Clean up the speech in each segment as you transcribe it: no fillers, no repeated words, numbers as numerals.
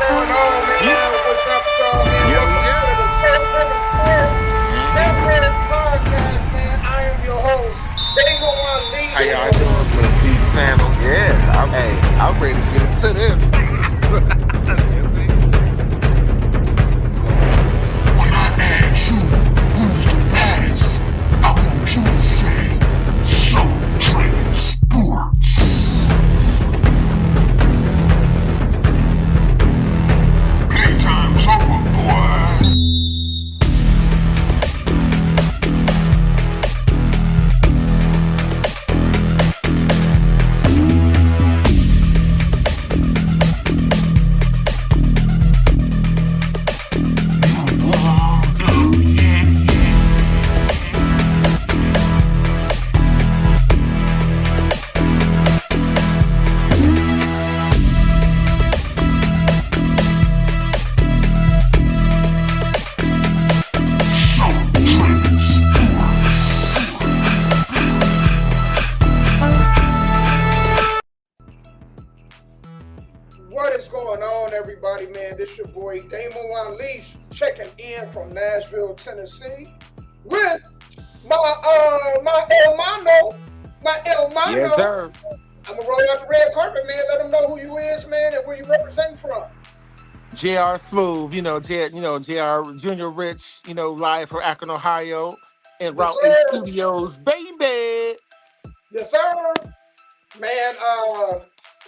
going on, man? What's up, y'all, man? Yo, Welcome to the yo. Soul Driven Sports Network podcast, man. I am your host, Damo One How Lee. y'all doing, prestige panel? Yeah, I'm ready to get into this. When I ask you who's the baddest, I want you to say Soul Driven Sports. Playtime's over, boy. You warmed up yet? Soul Driven Sports. What is going on, everybody, man? This your boy, Damo One Lee, checking in from Nashville, Tennessee, with my El Mano. Yes, sir. I'm gonna roll out the red carpet, man. Let them know who you is, man, and where you represent from. JR Smooth, JR Junior Rich, live from Akron, Ohio, and Yes, Route 8 sir. Studios, baby. Yes, sir. Man,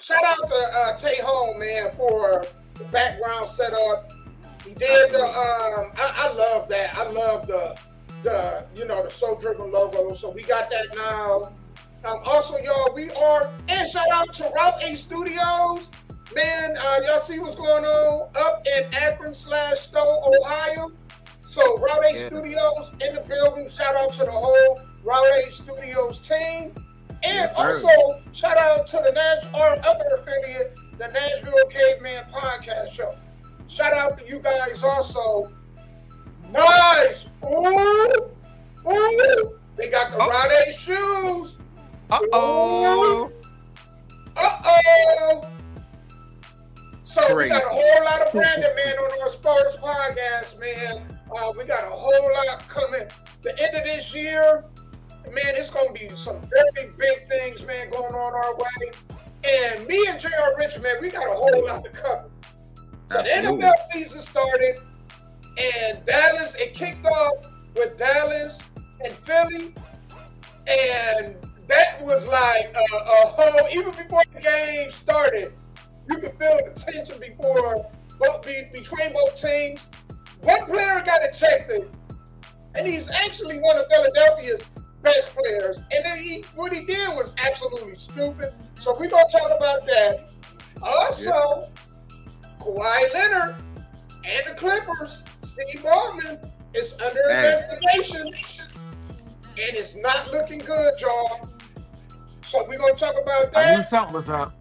shout out to Tay Home, man, for the background setup. He did the I love that. I love the the Soul Driven logo. So we got that now. Also, y'all, and shout out to Route 8 Studios. Man, y'all see what's going on up in Akron/Stowe, Ohio. So Route 8 Yeah. Studios in the building. Shout out to the whole Route 8 Studios team. And Yes, sir. also, shout out to our other affiliate, the Nashville Caveman Podcast Show. Shout out to you guys also. Nice! Ooh! Ooh! They got the Oh. Route 8 shoes. Uh-oh. Uh-oh! So we got a Crazy. whole lot of branding, man, on our sports podcast, man. We got a whole lot coming. The end of this year, man, it's going to be some very big things, man, going on our way. And me and J.R. Rich, man, we got a whole lot to cover. So the Absolutely. NFL season started, and it kicked off with Dallas and Philly. And that was like a whole, even before the game started, you could feel the tension between both teams. One player got ejected, and he's actually one of Philadelphia's best players. And then what he did was absolutely stupid. So we're going to talk about that. Also, Kawhi Leonard and the Clippers, Steve Ballmer, is under investigation. And it's not looking good, y'all. So we're going to talk about I knew that. something was up.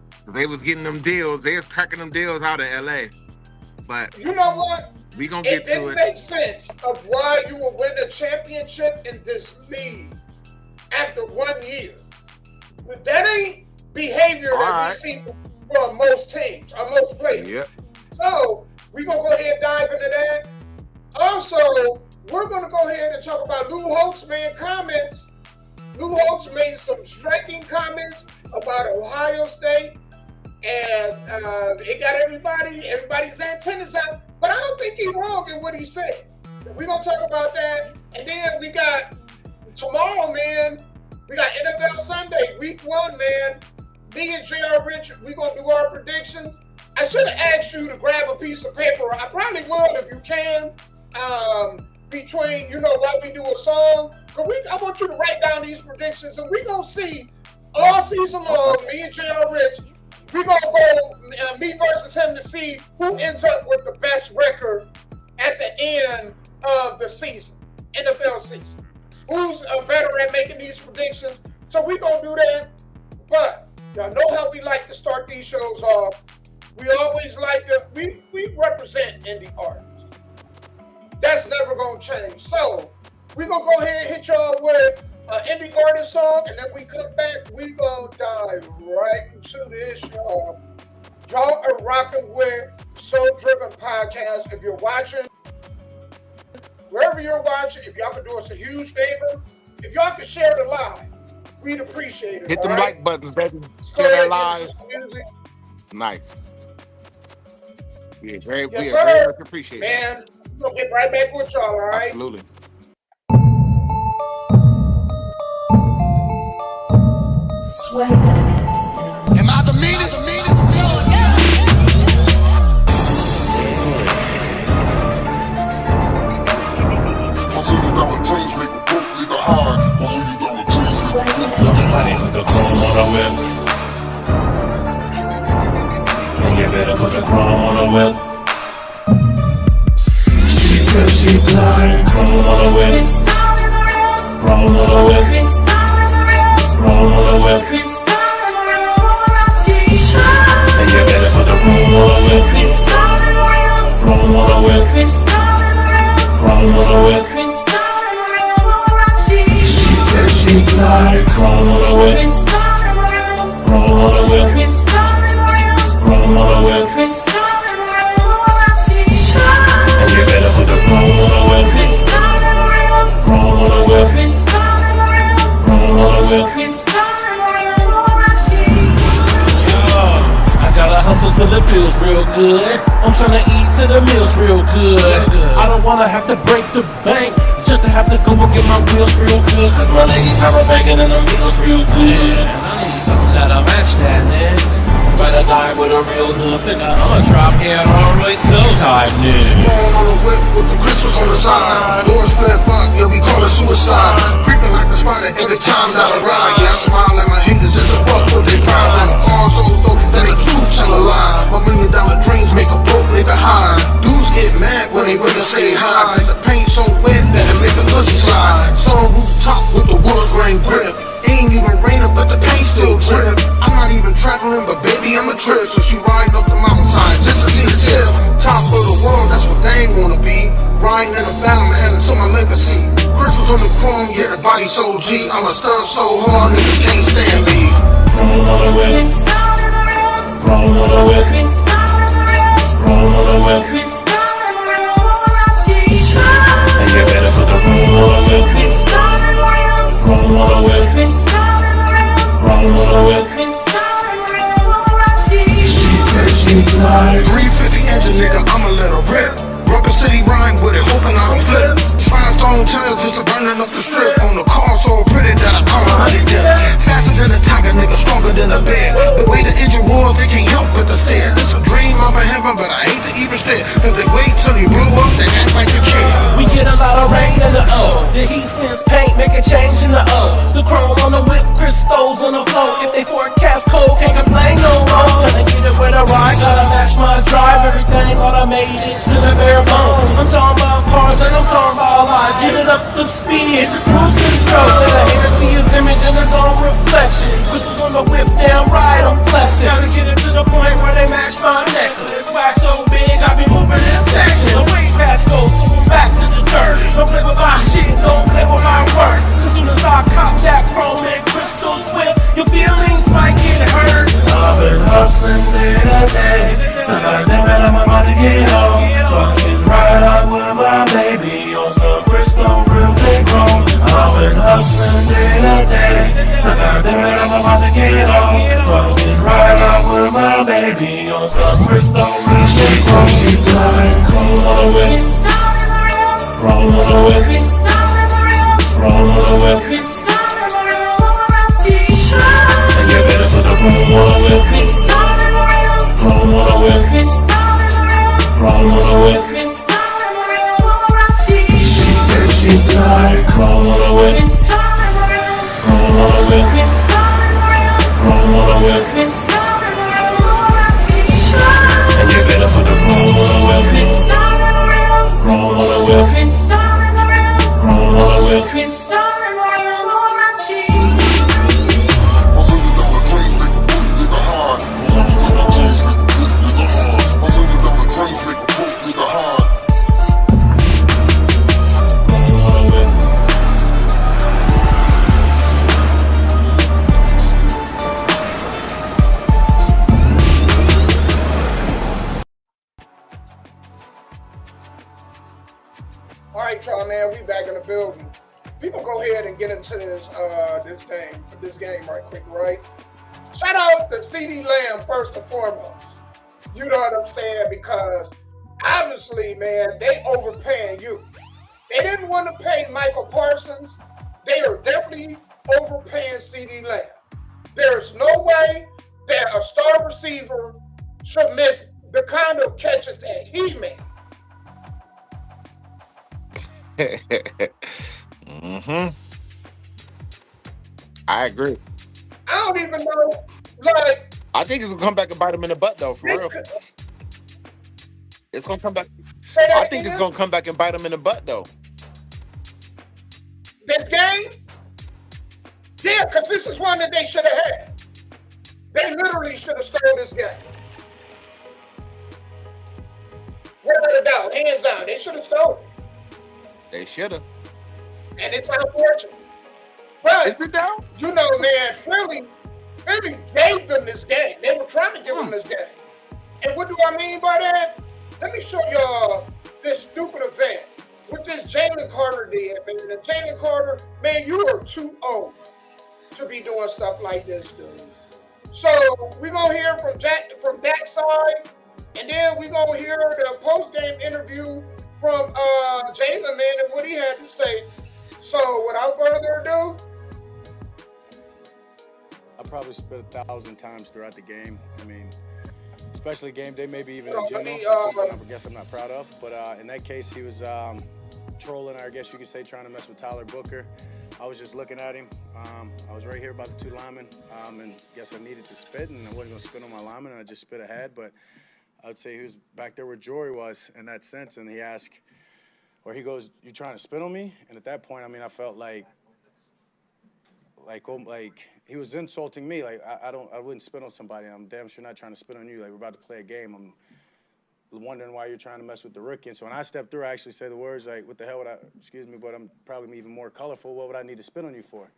Because they was getting them deals. They was cracking them deals out of L.A. But You know what? we going to It get to didn't it. make sense of why you will win a championship in this league after 1 year. But that ain't behavior All that right. we see from most teams or most players. Yep. So we're going to go ahead and dive into that. Also, we're going to go ahead and talk about Lou Holtz, man, comments. Lou Holtz made some striking comments about Ohio State. And it got everybody's antennas up. But I don't think he's wrong in what he said. We're going to talk about that. And then we got tomorrow, man, we got NFL Sunday, week 1, man. Me and J.R. Rich, we're going to do our predictions. I should have asked you to grab a piece of paper. I probably will if you can. Between, while we do a song. I want you to write down these predictions, and we're going to see all season long, me and J.R. Rich, we're going to go me versus him to see who ends up with the best record at the end of the season, NFL season. Who's better at making these predictions? So we're going to do that. But y'all know how we like to start these shows off. We always like to, we represent indie artists. That's never going to change. So we're going to go ahead and hit y'all with an indie artist song, and then we come back, we going to dive right into this, y'all. Y'all are rocking with Soul Driven Podcast. If you're watching, wherever you're watching, if y'all can do us a huge favor, if y'all can share the live, we'd appreciate it. Hit them like buttons, baby. Go Share ahead, that give us live. some music. Nice. We very Yes, much appreciate it. Man, we'll get right back with y'all, all right? Absolutely. Am I the meanest? $1 million dreams make a broke nigga hard. $1 million dreams make a broke nigga Somebody put the chrome on a whip. And you better put the chrome on a whip. She said she blind. Chrome on a whip. Chrome on a whip. Chrome on a whip. And you better put the chrome on a whip. Chrome on a whip. Chrome on a whip. She said she blind. Chrome on a whip. Chrome on a whip. Chrome on a whip. And you better put the chrome on a whip. Chrome on a whip. Chrome on a whip. I gotta hustle till it feels real good. I'm tryna eat till the meal's real good. I don't wanna have to break the bank just to have to go and get my wheels real good. Cause my ladies are bacon and the meal's real good. I need something that'll match that, man. Rather die with a real hood nigga. I'ma drop here and always close type nigga. Chrome on the whip with the crystals on the side. Doors flip up, yeah, we call it suicide. Creeping like the spider every time that I ride. Yeah, I smile at my haters just to fuck with they pride. And the cars so dope that they truth tell a lie. $1 million dreams make a broke nigga high. Dudes get mad when they really say hi. The paint so wet that it make a pussy slide. Some rooftop with the wood grain grip. Ain't even raining, but the paint still drip. I'm not even traveling, but baby, I'm a trip. So she riding up the mountainside just to see the tip. Top of the world, that's what they ain't wanna be. Riding in the battle, heading to my legacy. Crystals on the chrome, yeah, the body so G. I'm a stunt so hard, niggas can't stand me. Chrome on a whip. Chrome on a whip. Chrome on a whip. And you better put the chrome on a whip. Chrome on a whip. Chrome on a whip. She said she blind. 350 engine, nigga, I'ma let her rip. Rubber City rhyme with it, hoping I don't flip. 5 stone tires just burning up the strip. On the car so pretty that I call her honey dip. Faster than a tiger, nigga, stronger than a bear. The way the engine roars, they can't help but to stare. This a dream of a heaven, but I hate to even stare. Cause they wait till you blow up, they act like you care. We get a lot of rain in the O. The heat sends paint, make a change in the O. The chrome on the whip, crystals on the floor. If they forecast cold, can't complain no more. Tryna get it with a ride, gotta match my drive. Everything automated to the bare bone. I'm talking about cars and I'm talking about life. Get it up to speed, hit the cruise control. Let a hater see his image in his own reflection. Crystals on the whip, damn right, I'm flexing. Gotta get it to the point where they match my necklace. Wax so big, I be moving in section. The weight pass goes, so I'm back to the dirt. Don't play with my shit, don't play with my work. Cause soon as I cop that chrome and crystals whip, your feelings might get hurt. I've been hustling day to day, since I never let my money get home. So I can ride out with my baby on some crystal rims and chrome. I've been hustling day to day, since I never let my money get home. So I can ride out with my baby on some crystal rims and chrome. She blind, chrome on the whip. Chrome on the whip. Chrome on the whip. And you better put the chrome on the whip. Chrome on the whip. Chrome on the whip. She said she blind. Chrome on the whip. Chrome on the whip. Chrome on the whip. And you better put the chrome on the whip. Chrome on the whip. Chrome on the whip. $1 million dreams make a broke nigga hard. $1 million dreams make a broke nigga hard. $1 million dreams make a broke nigga hard. building. We gonna go ahead and get into this game right quick, right? Shout out to CeeDee Lamb first and foremost. You know what I'm saying? Because obviously, man, they overpaying you. They didn't want to pay Michael Parsons. They are definitely overpaying CeeDee Lamb. There's no way that a star receiver should miss the kind of catches that he made. Mm-hmm. I agree. I don't even know, like, I think it's gonna come back and bite him in the butt, though. For they real, could it's gonna come back. say I that think it's again. gonna come back and bite him in the butt, though. This game? Yeah, because this is one that they should have had. They literally should have stole this game. Without a doubt, hands down, they should have stolen it. They should have. And it's unfortunate. But, Is it though? you know, man, Philly gave them this game. They were trying to give them this game. And what do I mean by that? Let me show y'all this stupid event. What this Jalen Carter did, man. And Jalen Carter, man, you are too old to be doing stuff like this, dude. So we're gonna hear from Dak's side, and then we're gonna hear the post-game interview from Jalen, man, and what he had to say. So without further ado, I probably spit 1,000 times throughout the game. I mean, especially game day, maybe even Hold in on, general. let me, That's something I guess I'm not proud of. But in that case, he was trolling, I guess you could say, trying to mess with Tyler Booker. I was just looking at him. I was right here about the two linemen, and guess I needed to spit, and I wasn't going to spit on my lineman, and I just spit ahead. But I would say he was back there where Jory was in that sense, and he asked, or he goes, "You trying to spit on me?" And at that point, I mean, I felt like he was insulting me. Like I wouldn't spit on somebody. I'm damn sure not trying to spit on you. Like we're about to play a game. I'm wondering why you're trying to mess with the rookie. And so when I stepped through, I actually said the words like, "What the hell would I? Excuse me, but I'm probably even more colorful. What would I need to spit on you for?"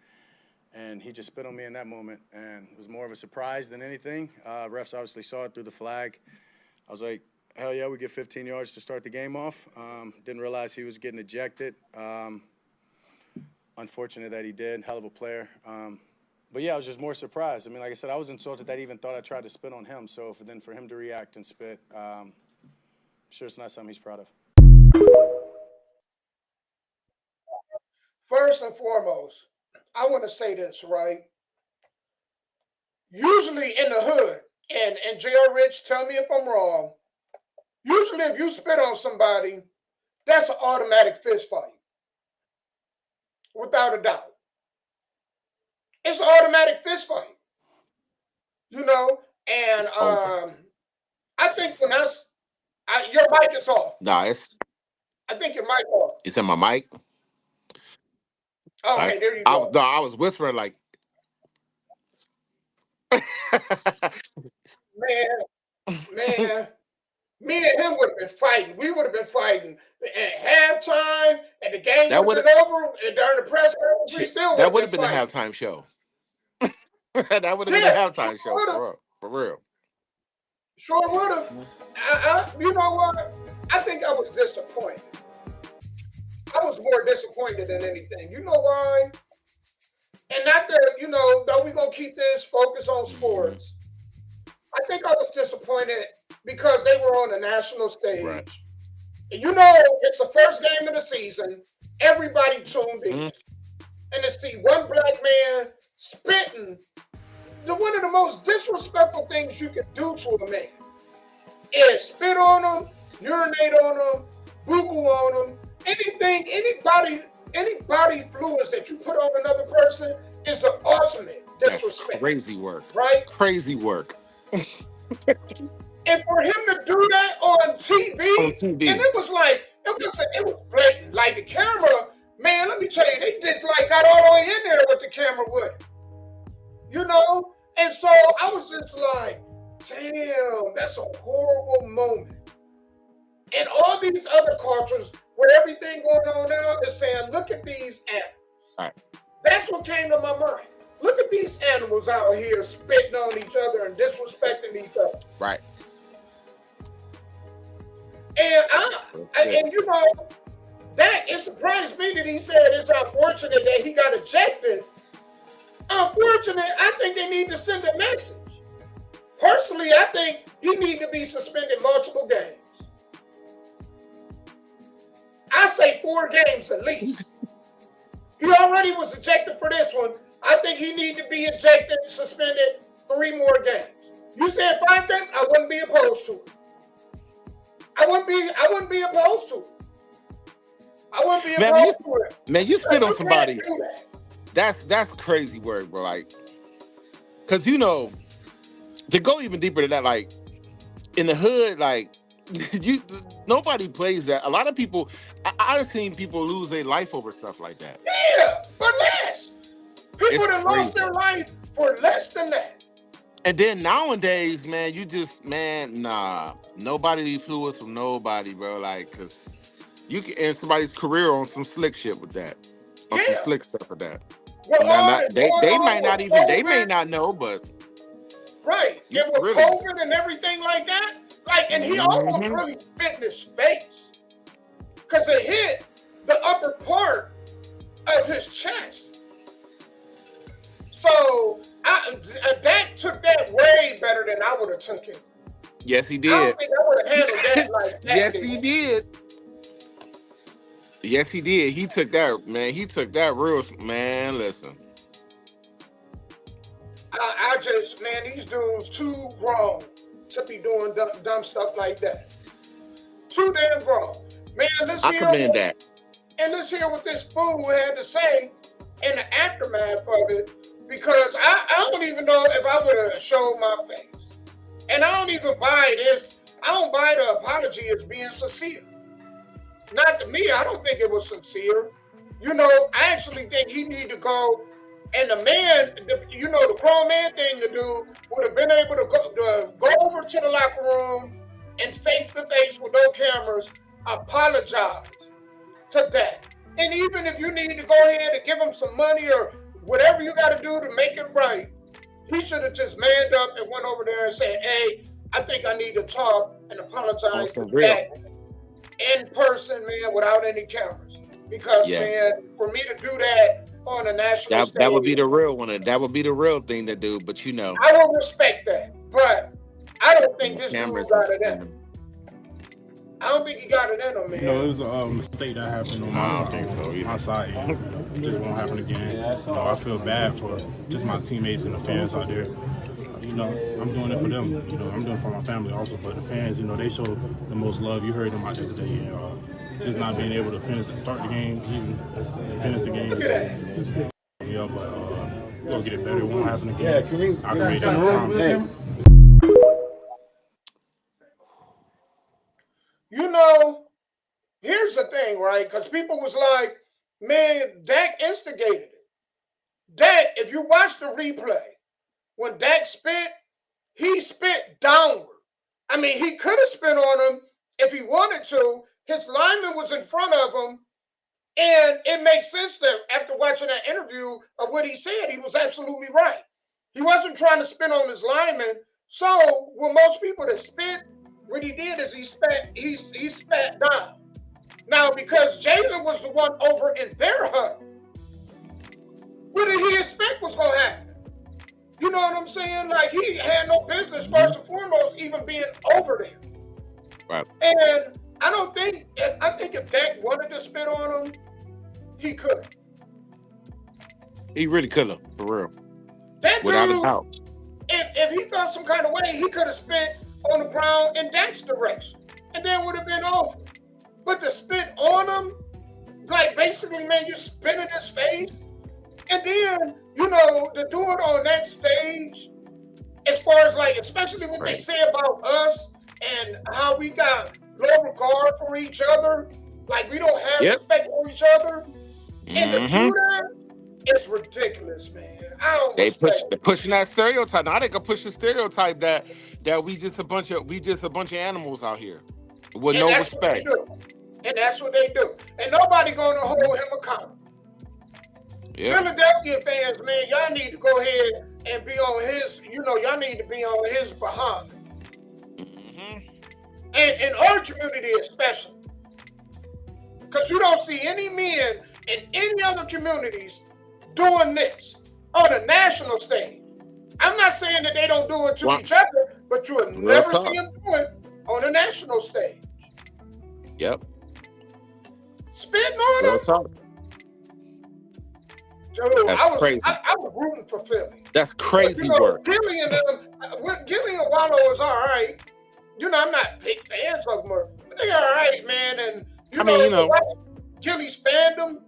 And he just spit on me in that moment, and it was more of a surprise than anything. Refs obviously saw it through the flag. I was like, hell yeah, we get 15 yards to start the game off. Didn't realize he was getting ejected. Unfortunate that he did. Hell of a player. But yeah, I was just more surprised. I mean, like I said, I was insulted that he even thought I tried to spit on him. So for him to react and spit, I'm sure it's not something he's proud of. first and foremost, I want to say this, right? Usually in the hood, and J.R. Rich, tell me if I'm wrong, usually if you spit on somebody, that's an automatic fist fight. Without a doubt. It's an automatic fist fight. You know? And It's over. I think when your mic is off. Nah, I think your mic off. it's in my mic. Okay, there you go. I was whispering like. Man, me and him would have been fighting. We would have been fighting at halftime, and the game That would have been over, and during the press conference, we still That would would have been fighting. the halftime show. That would have been the Yeah, halftime show, would've. for real. Sure would have. You know what? I think I was disappointed. I was more disappointed than anything. You know why? And not that, though we're going to keep this focus on sports. I think I was disappointed because they were on a national stage. Right. And it's the first game of the season. Everybody tuned in. And to see one black man spitting, one of the most disrespectful things you can do to a man is spit on him, urinate on him, bugle on him, anything, any body fluids that you put on another person is the ultimate disrespect. That's crazy work. Right? Crazy work. And for him to do that on TV, and it was blatant. Like the camera, man, let me tell you, they just got all the way in there with the camera with it. And so I was just like, damn, that's a horrible moment. And all these other cultures, with everything going on now, is saying, look at these animals. Right. That's what came to my mind. Look at these animals out here spitting on each other and disrespecting each other. Right. And it surprised me that he said it's unfortunate that he got ejected. Unfortunate, I think they need to send a message. Personally, I think he needs to be suspended multiple games. I say 4 games at least. He already was ejected for this one. I think he needs to be ejected, suspended 3 more games. You said 5 games? I wouldn't be opposed to it. I wouldn't be opposed to it. I wouldn't be opposed to it. Man, you spit on You somebody. can't do that. That's crazy word, bro. Like, cause to go even deeper than that, like in the hood, like nobody plays that. A lot of people, I've seen people lose their life over stuff like that. Yeah, for less. People It's that lost crazy. their life for less than that. And then nowadays, man, nah, nobody fluids from nobody, bro. Like, cause you can end somebody's career on some slick shit with that, on some Yeah. slick stuff with that. Well, They might not even, they may not know, but Right. You And with really- COVID and everything like that, like, and he almost Mhm. really spit in his face. Because it hit the upper part of his chest. So, Dak took that way better than I would have took it. yes, he I did. don't think I would have handled that like that. Yes, he did. Yes, he did. He took that, man. He took that real, man. Listen, I just, man, these dudes too grown to be doing dumb stuff like that. Too damn grown. Man, I commend that. And let's hear what this fool had to say in the aftermath of it, because I don't even know if I would have showed my face. And I don't even buy this. I don't buy the apology as being sincere. Not to me, I don't think it was sincere. You know, I actually think he need to go, and the man, the grown man thing to do would have been able to go over to the locker room and face to face with no cameras, apologize to that. And even if you need to go ahead and give him some money or whatever you got to do to make it right, he should have just manned up and went over there and said, hey, I think I need to talk and apologize to real. that in person, man, without any cameras. Because, Yes. man, for me to do that on a national stage, That would be the real one. That would be the real thing to do. But I will respect that. But I don't think this dude cameras got it and in him. I don't think he got it in him, man. You know, it was a mistake that happened on I don't think so either. my side. It just won't happen again. You know, I feel bad for just my teammates and the fans out there. You know, I'm doing it for them. You know, I'm doing it for my family also. But the fans, you know, they show the most love. You heard them out there today. Just not being able to start the game, even finish the game. Look at that. Yeah, but we'll get it better. It won't happen again. I can make that promise. You know, here's the thing, right? Because people was like, man, Dak instigated it. Dak, if you watch the replay, when Dak spit, he spit downward. I mean, he could have spit on him if he wanted to. His lineman was in front of him. And it makes sense that after watching that interview of what he said, he was absolutely right. He wasn't trying to spit on his lineman. So, when most people that spit, what he did is he spat down. Now, because Jalen was the one over in their hut, what did he expect was going to happen? You know what I'm saying? Like, he had no business, first and foremost, even being over there. Right. And I think if Dak wanted to spit on him, he could. He really could have, for real. That Without a dude, doubt. if he felt some kind of way, he could have spit on the ground in Dak's direction, and then would have been over. But to spit on him, like basically, man, you spit in his face, and then to do it on that stage, as far as like, especially what they Right. say about us and how we got low regard for each other, like we don't have Yep. respect for each other, and to do Mhm. that, it's ridiculous, man. I don't They're respect. pushing that stereotype. Now they can push the stereotype that we just a bunch of animals out here with And no that's what they respect. do. And that's what they do. And nobody gonna hold him accountable. Yeah. Philadelphia fans, man, y'all need to go ahead and be on his, y'all need to be on his behind. Mhm. And in our community especially. Because you don't see any men in any other communities doing this on a national stage. I'm not saying that they don't do it to Well, each other, but you will real never talk. see them do it on a national stage. Yep. Spitting on Real them. talk. Dude, That's crazy. I was rooting for Philly. That's But, crazy you know, work. Gilly and Wallow is all right. You know, I'm not big fans of them, but they all right, man. And I mean, you know, watch Gilly's fandom.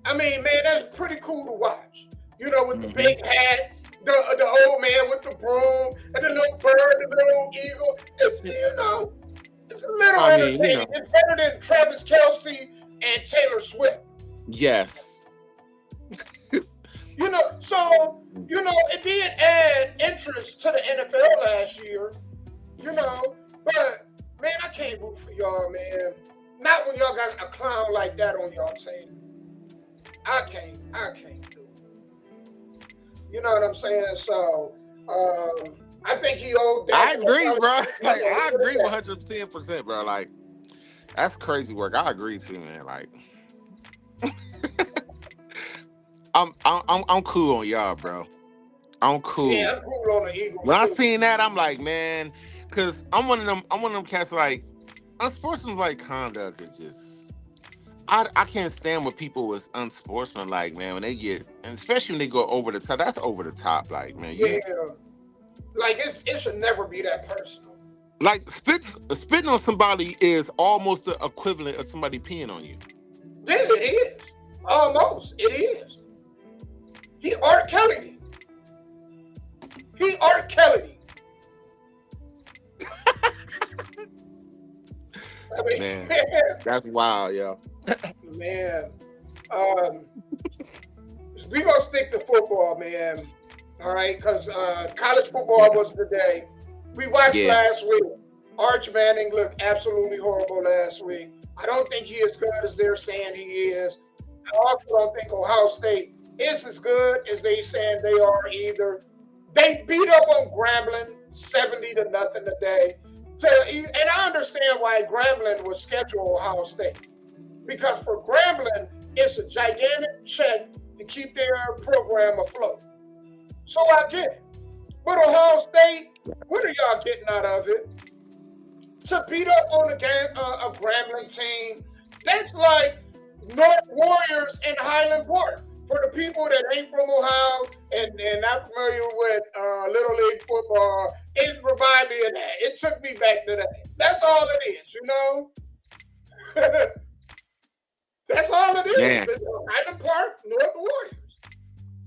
I mean, man, that's pretty cool to watch. You know, with the big hat, the old man with the broom, and the little bird, the little eagle. It's, you know, it's a little I mean, you entertaining. know. It's better than Travis Kelce and Taylor Swift. Yes. You know, so, you know, it did add interest to the NFL last year, you know, but, man, I can't root for y'all, man. Not when y'all got a clown like that on y'all team. I can't do it. You know what I'm saying? So, I think he owed that. I agree, bro. Like, I agree 110%, bro. Like, that's crazy work. I agree too, man. Like, I'm cool on y'all, bro. I'm cool. Yeah, I'm cool on the Eagles. When I too. seen that, I'm like, man, because I'm one of them cats like unsportsmanlike conduct is just I can't stand when people was unsportsmanlike, man, when they get, and especially when they go over the top. That's over the top, like, man. Yeah. Like, it should never be that personal. Like spitting on somebody is almost the equivalent of somebody peeing on you. Yeah, it is. Almost. It is. He R. Kelly. He R. Kelly. I mean, Man, that's wild, yo. man. We gonna stick to football, man. All right, because college football was today. We watched last week. Arch Manning looked absolutely horrible last week. I don't think he is as good as they're saying he is. I also don't think Ohio State is as good as they saying they are either. They beat up on Grambling 70-0 today. And I understand why Grambling was scheduled Ohio State. Because for Grambling, it's a gigantic check to keep their program afloat. So I get it. But Ohio State, what are y'all getting out of it? To beat up on a Grambling team, that's like North Warriors in Highland Park. For the people that ain't from Ohio and not familiar with Little League football, it reminded me of that. It took me back to that. That's all it is, you know? That's all it is. Yeah. It's Highland Park, North Warriors.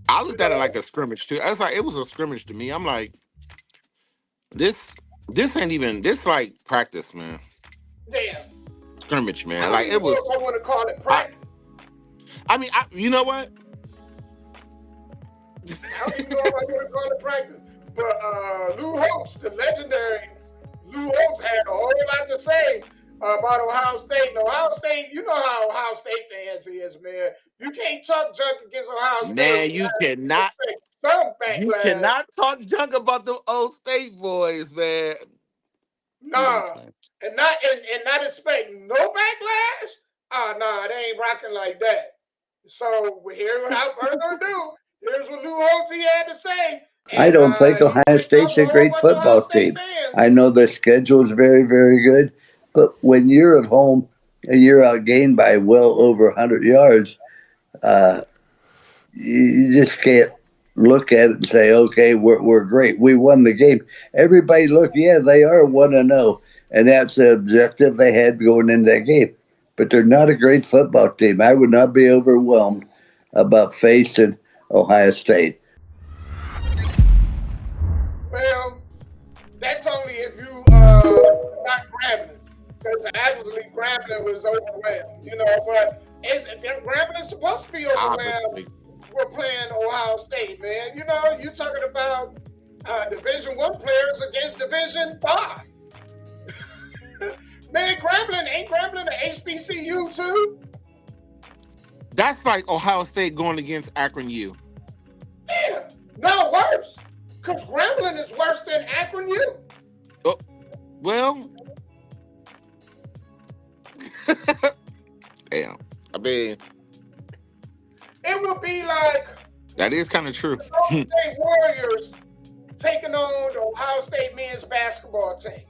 I looked at it like a scrimmage too. I was like, it was a scrimmage to me. I'm like, this ain't even, this like practice, man. Damn. Scrimmage, man. I Like, it was. I want to call it practice. I mean, you know what? I don't even know if I want to call it practice. But Lou Holtz, the legendary Lou Holtz, had a whole lot to say about Ohio State. And Ohio State, you know how Ohio State fans is, man. You can't talk junk against Ohio State. Man, you cannot. Some backlash. You cannot talk junk about the old State boys, man. Nah, and not expecting no backlash. Nah, they ain't rocking like that. So here, without further ado, here's what Lou Holtz had to say. And, I don't think Ohio State's a great football team. I know the schedule is very, very good, but when you're at home and you're outgained by well over 100 yards, you just can't look at it and say, okay, we're great. We won the game. Everybody look, yeah, they are 1-0, and that's the objective they had going into that game. But they're not a great football team. I would not be overwhelmed about facing Ohio State. Well, that's only if you not Grambling, because actually Grambling was overwhelmed, you know. But Grambling's supposed to be overwhelmed. We're playing Ohio State, man. You know, you're talking about Division I players against Division V. Man, ain't Grambling the HBCU too? That's like Ohio State going against Akron U. Yeah, no, worse. Because Grambling is worse than Akron U. Oh, well, Damn. I mean, It would be like that is kind of true. the Golden State Warriors taking on the Ohio State men's basketball team.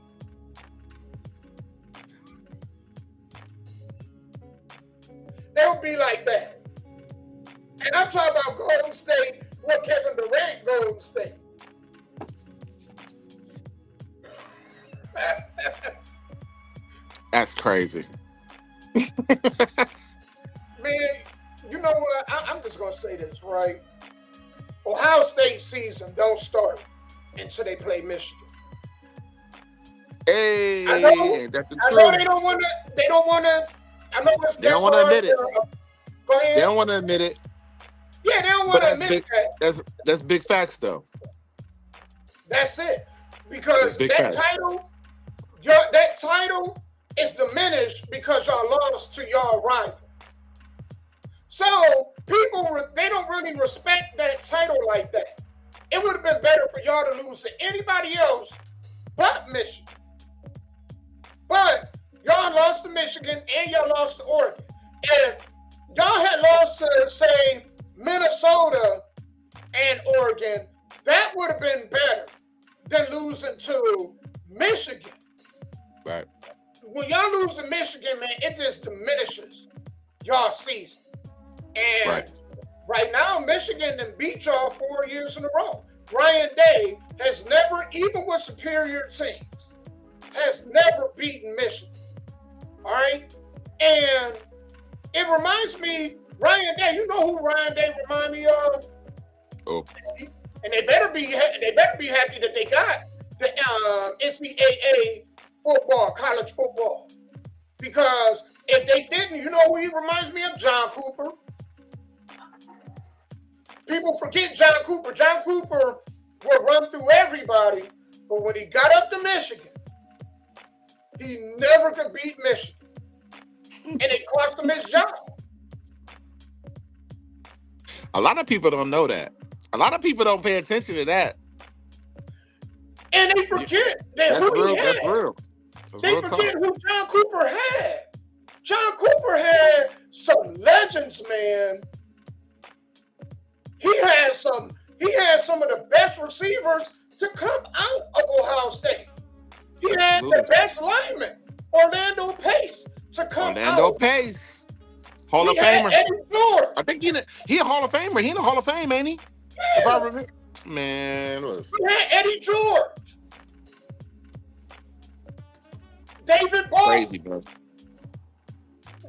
They would be like that. And I'm talking about Golden State with Kevin Durant Golden State. That's crazy. Man, you know what? I'm just going to say this, right? Ohio State season don't start until they play Michigan. Hey, I know, that's the I know truth. they don't want to, I know it's They don't want to admit it. Go ahead. They don't want to admit it. Yeah, they don't But want to that's admit big. that. That's big facts, though. That's it. Because That's big that facts. title is diminished because y'all lost to y'all rival. So people, they don't really respect that title like that. It would have been better for y'all to lose to anybody else but Michigan. But y'all lost to Michigan and y'all lost to Oregon. If y'all had lost to, say, Minnesota and Oregon, that would have been better than losing to Michigan. Right. When y'all lose to Michigan, man, it just diminishes y'all season. And right now, Michigan done beat y'all 4 years in a row. Ryan Day has never, even with superior teams, has never beaten Michigan. All right? And it reminds me, Ryan Day, you know who Ryan Day remind me of? Oh. And they better be happy that they got the NCAA football, college football. Because if they didn't, you know who he reminds me of? John Cooper. People forget John Cooper. John Cooper would run through everybody, but when he got up to Michigan, he never could beat Michigan. And it cost him his job. A lot of people don't know that. A lot of people don't pay attention to that. And they forget that That's who real. he had. That's real. That's They real forget talk. who John Cooper had. John Cooper had some legends, man. He had some of the best receivers to come out of Ohio State. He had the Absolutely. best lineman, Orlando Pace, to come Orlando out. Pace, Hall of He had Famer. Eddie George. I think he a Hall of Famer. He in the Hall of Fame, ain't he? If I remember. Man, listen. He had Eddie George. David Boston. Crazy, bro.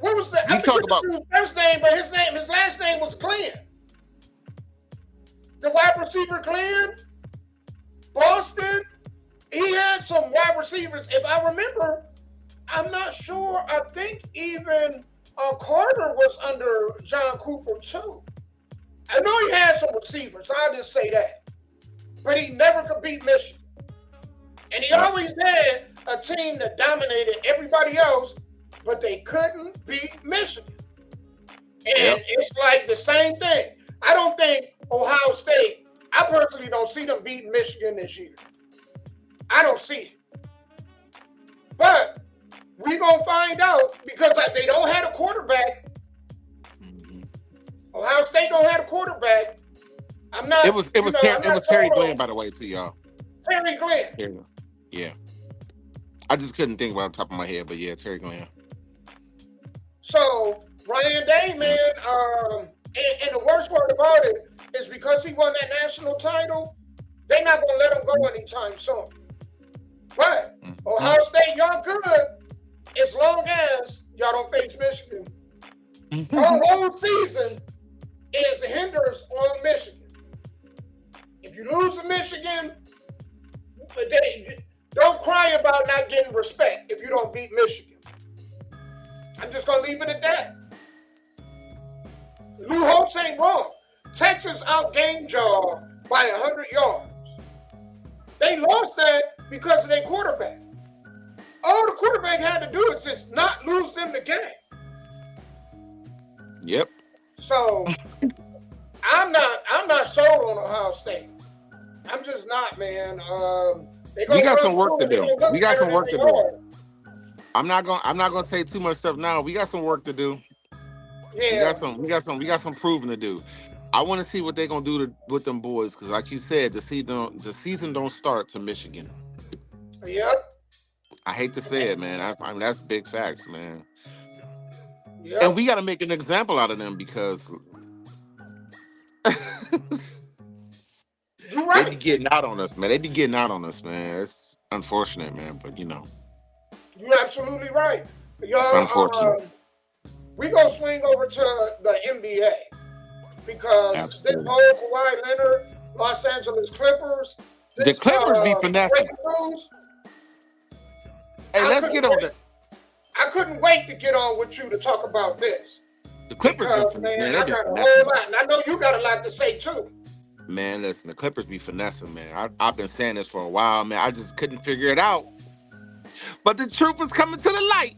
What was the? We I talk forget about- his first name, but his last name was Glenn. The wide receiver Glenn, Boston. He had some wide receivers. If I remember, I'm not sure. I think even Carter was under John Cooper too. I know he had some receivers. I'll just say that. But he never could beat Michigan. And he always had a team that dominated everybody else, but they couldn't beat Michigan. And it's like the same thing. I don't think Ohio State, I personally don't see them beating Michigan this year. I don't see it. But we're going to find out because they don't have a quarterback. Ohio State don't have a quarterback. I'm not. It was I'm not Terry sold on Glenn, by the way, too, y'all. Terry Glenn. Yeah. I just couldn't think about the top of my head, but yeah, Terry Glenn. So Ryan Day, man, and the worst part about it is because he won that national title, they're not gonna let him go anytime soon. But Ohio State, y'all good as long as y'all don't face Michigan. Our whole season is hinders on Michigan. If you lose to Michigan, don't cry about not getting respect if you don't beat Michigan. I'm just going to leave it at that. Lou Holtz ain't wrong. Texas outgained y'all by 100 yards. They lost that because of their quarterback. All the quarterback had to do is just not lose them the game. Yep. So I'm not sold on Ohio State. I'm just not, man. We got some work to do. We got some work to do. I'm not gonna say too much stuff now. We got some work to do. Yeah. We got some proving to do. I want to see what they're gonna do with them boys, because like you said, the season don't start to Michigan. Yep. I hate to say it, man. That's big facts, man. Yep. And we got to make an example out of them, because You're they right. be getting out on us, man. It's unfortunate, man, but You're absolutely right. it's Y'all, unfortunate. we gonna swing over to the NBA because Absolutely. this whole Kawhi Leonard, Los Angeles Clippers. The Clippers be finessing. breaking news, Hey, I let's couldn't get on wait- that. I couldn't wait to get on with you to talk about this. The Clippers Because, be man, finessing. I got a whole lot, and I know you got a lot to say too. Man, listen, the Clippers be finessing, man. I've been saying this for a while, man. I just couldn't figure it out. But the truth is coming to the light.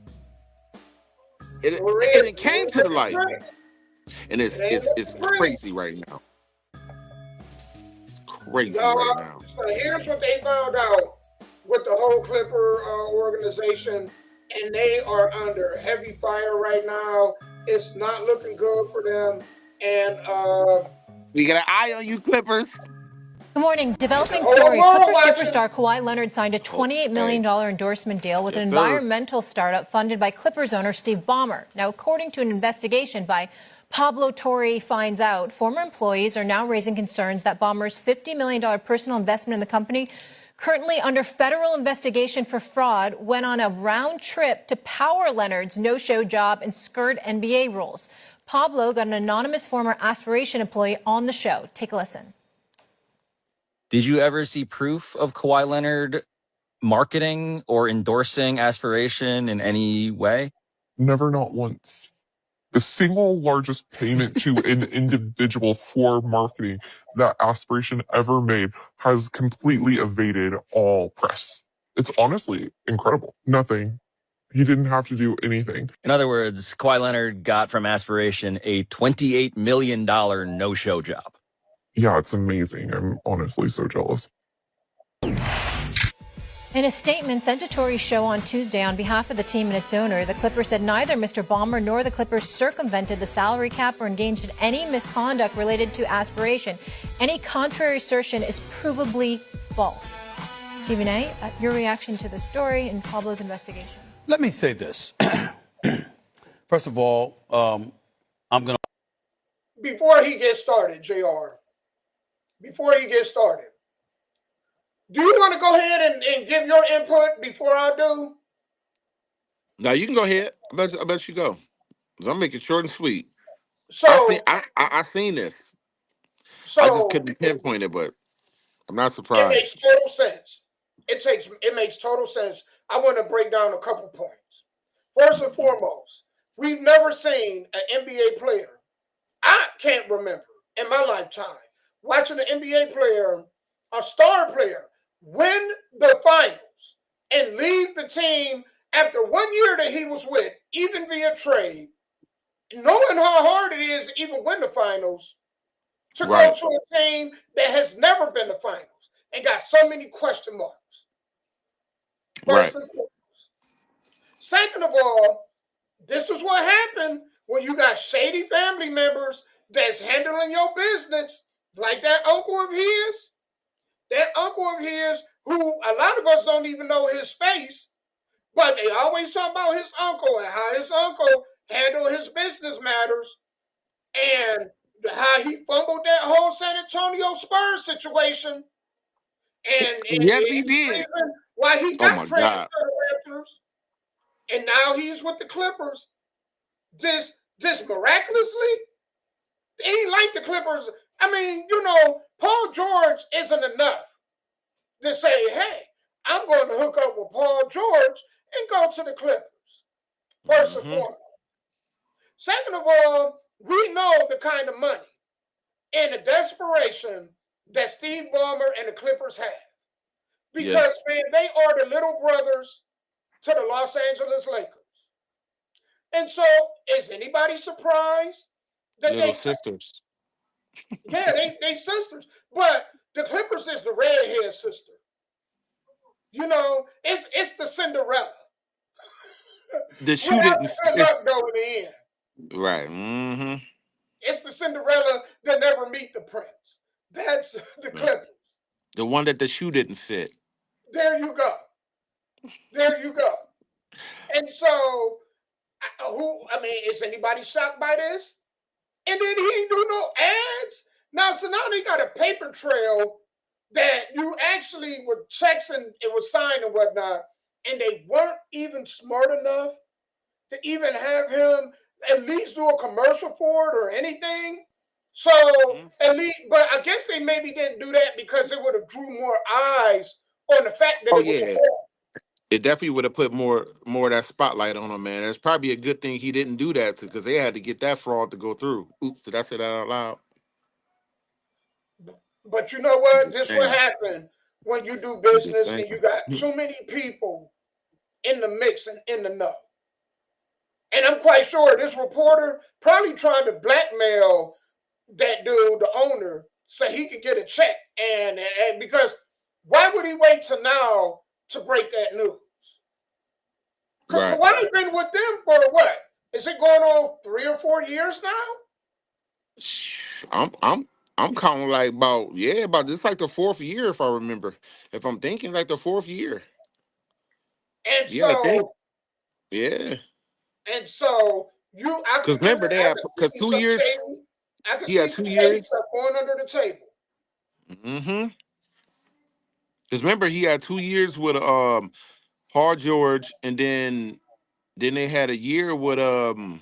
It came to the light. And it's crazy right now. It's crazy right now. So here's what they found out with the whole Clipper organization, and they are under heavy fire right now. It's not looking good for them. And We got an eye on you, Clippers. Good morning. Developing Oh, story. wow, Clipper watching. superstar Kawhi Leonard signed a $28 million endorsement deal with Yes, an sir. environmental startup funded by Clippers owner Steve Ballmer. Now, according to an investigation by Pablo Torre Finds Out, former employees are now raising concerns that Ballmer's $50 million personal investment in the company, currently under federal investigation for fraud, went on a round trip to power Leonard's no-show job and skirt NBA rules. Pablo got an anonymous former Aspiration employee on the show. Take a listen. Did you ever see proof of Kawhi Leonard marketing or endorsing Aspiration in any way? Never, not once. The single largest payment to an individual for marketing that Aspiration ever made has completely evaded all press. It's honestly incredible. Nothing. He didn't have to do anything. In other words, Kawhi Leonard got from Aspiration a $28 million no-show job. Yeah, it's amazing. I'm honestly so jealous. In a statement sent to Torre's show on Tuesday on behalf of the team and its owner, the Clippers said neither Mr. Ballmer nor the Clippers circumvented the salary cap or engaged in any misconduct related to Aspiration. Any contrary assertion is provably false. Stephen A., your reaction to the story and Pablo's investigation? Let me say this. First of all, I'm going to... before he gets started, JR, before he gets started, do you want to go ahead and give your input before I do? Now you can go ahead. I bet you go. 'Cause I'm making it short and sweet. So I seen this. So I just couldn't pinpoint it, but I'm not it surprised. makes total sense. It makes total sense. I want to break down a couple points. First and foremost, we've never seen an NBA player. I can't remember in my lifetime watching an NBA player, a star player, win the finals and leave the team after 1 year that he was with, even via trade, knowing how hard it is to even win the finals, to Right. go to a team that has never been to finals and got so many question marks. First and foremost. Second of all, this is what happened when you got shady family members that's handling your business, like that uncle of his. That uncle of his, who a lot of us don't even know his face, but they always talk about his uncle and how his uncle handled his business matters and how he fumbled that whole San Antonio Spurs situation. And Yes, he did. Why he Oh got my traded God. to the Raptors, and now he's with the Clippers. This miraculously, it ain't like the Clippers. I mean, Paul George isn't enough to say, hey, I'm going to hook up with Paul George and go to the Clippers. First and foremost. Second of all, we know the kind of money and the desperation that Steve Ballmer and the Clippers have. Because, Yes. man, they are the little brothers to the Los Angeles Lakers. And so, is anybody surprised that Little they... sisters. Yeah, they sisters. But the Clippers is the redhead sister. It's the Cinderella. The shoe Without didn't the good luck going in. Right. Mm-hmm. It's the Cinderella that never meet the prince. That's the Right. Clippers. The one that the shoe didn't fit. There you go. There you go. And so, I mean, is anybody shocked by this? And then he ain't do no ads. Now, so now they got a paper trail that you actually with checks and it was signed and whatnot, and they weren't even smart enough to even have him at least do a commercial for it or anything. So at least, but I guess they maybe didn't do that because it would have drew more eyes on the fact that Oh it was a yeah. fraud. It definitely would have put more of that spotlight on him, man. It's probably a good thing he didn't do that because they had to get that fraud to go through. Oops, did I say that out loud? But you know what? Just This what saying. happened when you do Just business saying. and you got too many people in the mix and in the know. And I'm quite sure this reporter probably tried to blackmail that dude, the owner, so he could get a check. And because why would he wait till now to break that news? Because Right. Kawhi been with them for what? Is it going on 3 or 4 years now? I'm counting like about this like the fourth year if I remember. If I'm thinking like the fourth year. And Yeah, I think. so Yeah. I Because could I remember they had could because see 2 some years shady, I could he see had some 2 shady years. stuff going under the table. Mm-hmm. Because remember he had 2 years with Paul George, and then they had a year with him,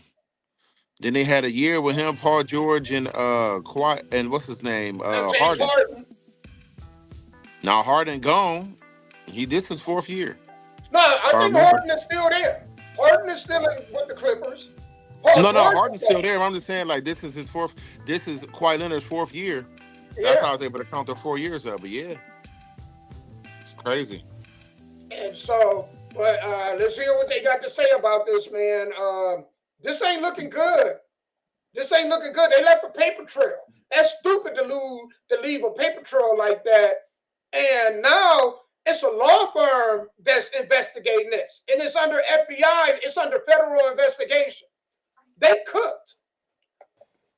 Paul George, and Kawhi, and what's his name? James Harden. Harden. Now Harden gone. This is fourth year. No, I If I think remember. Harden is still there. Harden is still with the Clippers. Paul No, George Harden's is there. still there. I'm just saying, like, this is his fourth. This is Kawhi Leonard's fourth year. That's Yeah. how I was able to count the 4 years of. But yeah, it's crazy. And so, but let's hear what they got to say about this, man. This ain't looking good. This ain't looking good. They left a paper trail. That's stupid to leave a paper trail like that. And now it's a law firm that's investigating this. And it's under FBI, it's under federal investigation. They cooked.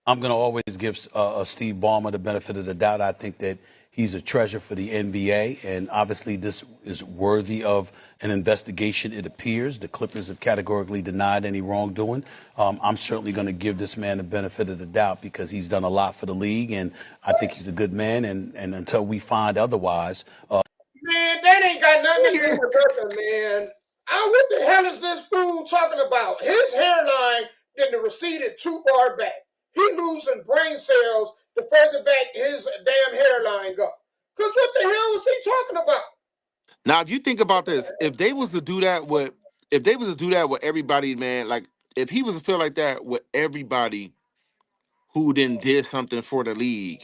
I'm going to always give Steve Ballmer the benefit of the doubt. I think that he's a treasure for the NBA, and obviously this is worthy of an investigation, it appears. The Clippers have categorically denied any wrongdoing. I'm certainly going to give this man the benefit of the doubt because he's done a lot for the league, and I think he's a good man, and until we find otherwise... Man, that ain't got nothing to do with nothing, man. What the hell is this fool talking about? His hairline didn't receded too far back. He losing brain cells the further back his damn hairline go. Because what the hell was he talking about? Now, if you think about this, if they was to do that with everybody, man, like if he was to feel like that with everybody who then did something for the league,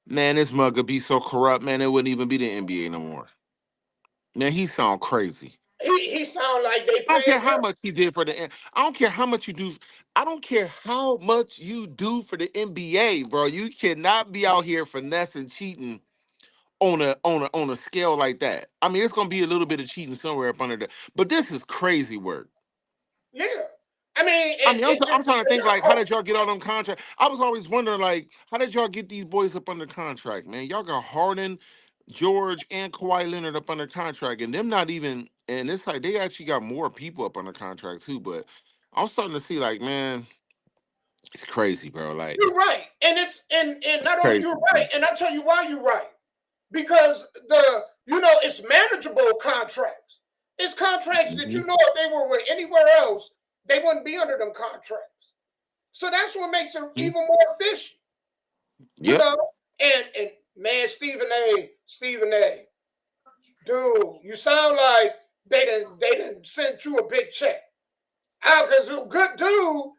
man, this mug would be so corrupt, man, it wouldn't even be the NBA no more. Man, he sound crazy. He sound like they I don't care paying how him. much he did for the. I don't care how much you do. I don't care how much you do for the NBA, bro. You cannot be out here finessing, cheating on a scale like that. I mean, it's gonna be a little bit of cheating somewhere up under there, but this is crazy work. Yeah. I mean, I'm trying to think like, how did y'all get all them contracts? I was always wondering like, how did y'all get these boys up under contract, man? Y'all got Harden, George, and Kawhi Leonard up under contract, and them not even. And it's like they actually got more people up under contract too. But I'm starting to see like, man, it's crazy, bro. Like, you're right. And not only crazy. you're right, and I'll tell you why you're right. Because it's manageable contracts. It's contracts that Mm-hmm. if they were with anywhere else, they wouldn't be under them contracts. So that's what makes it even more efficient. Yep. And man, Stephen A, dude, you sound like they didn't send you a big check. Because a good dude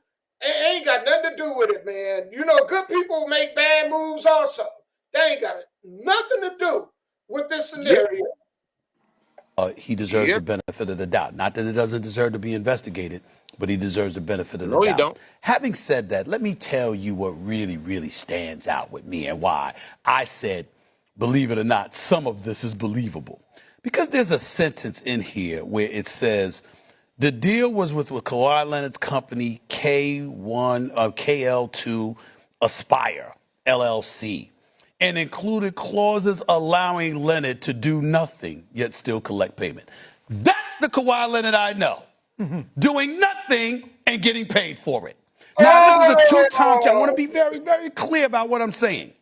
ain't got nothing to do with it, man. Good people make bad moves also. They ain't got nothing to do with this scenario. He deserves the benefit of the doubt. Not that it doesn't deserve to be investigated, but he deserves the benefit of the No, doubt. you don't. Having said that, let me tell you what really, really stands out with me and why I said, believe it or not, some of this is believable. Because there's a sentence in here where it says, The deal was with Kawhi Leonard's company, KL2 Aspire, LLC, and included clauses allowing Leonard to do nothing, yet still collect payment. That's the Kawhi Leonard I know. Doing nothing and getting paid for it. Now, this is a two-time champ. I want to be very, very clear about what I'm saying.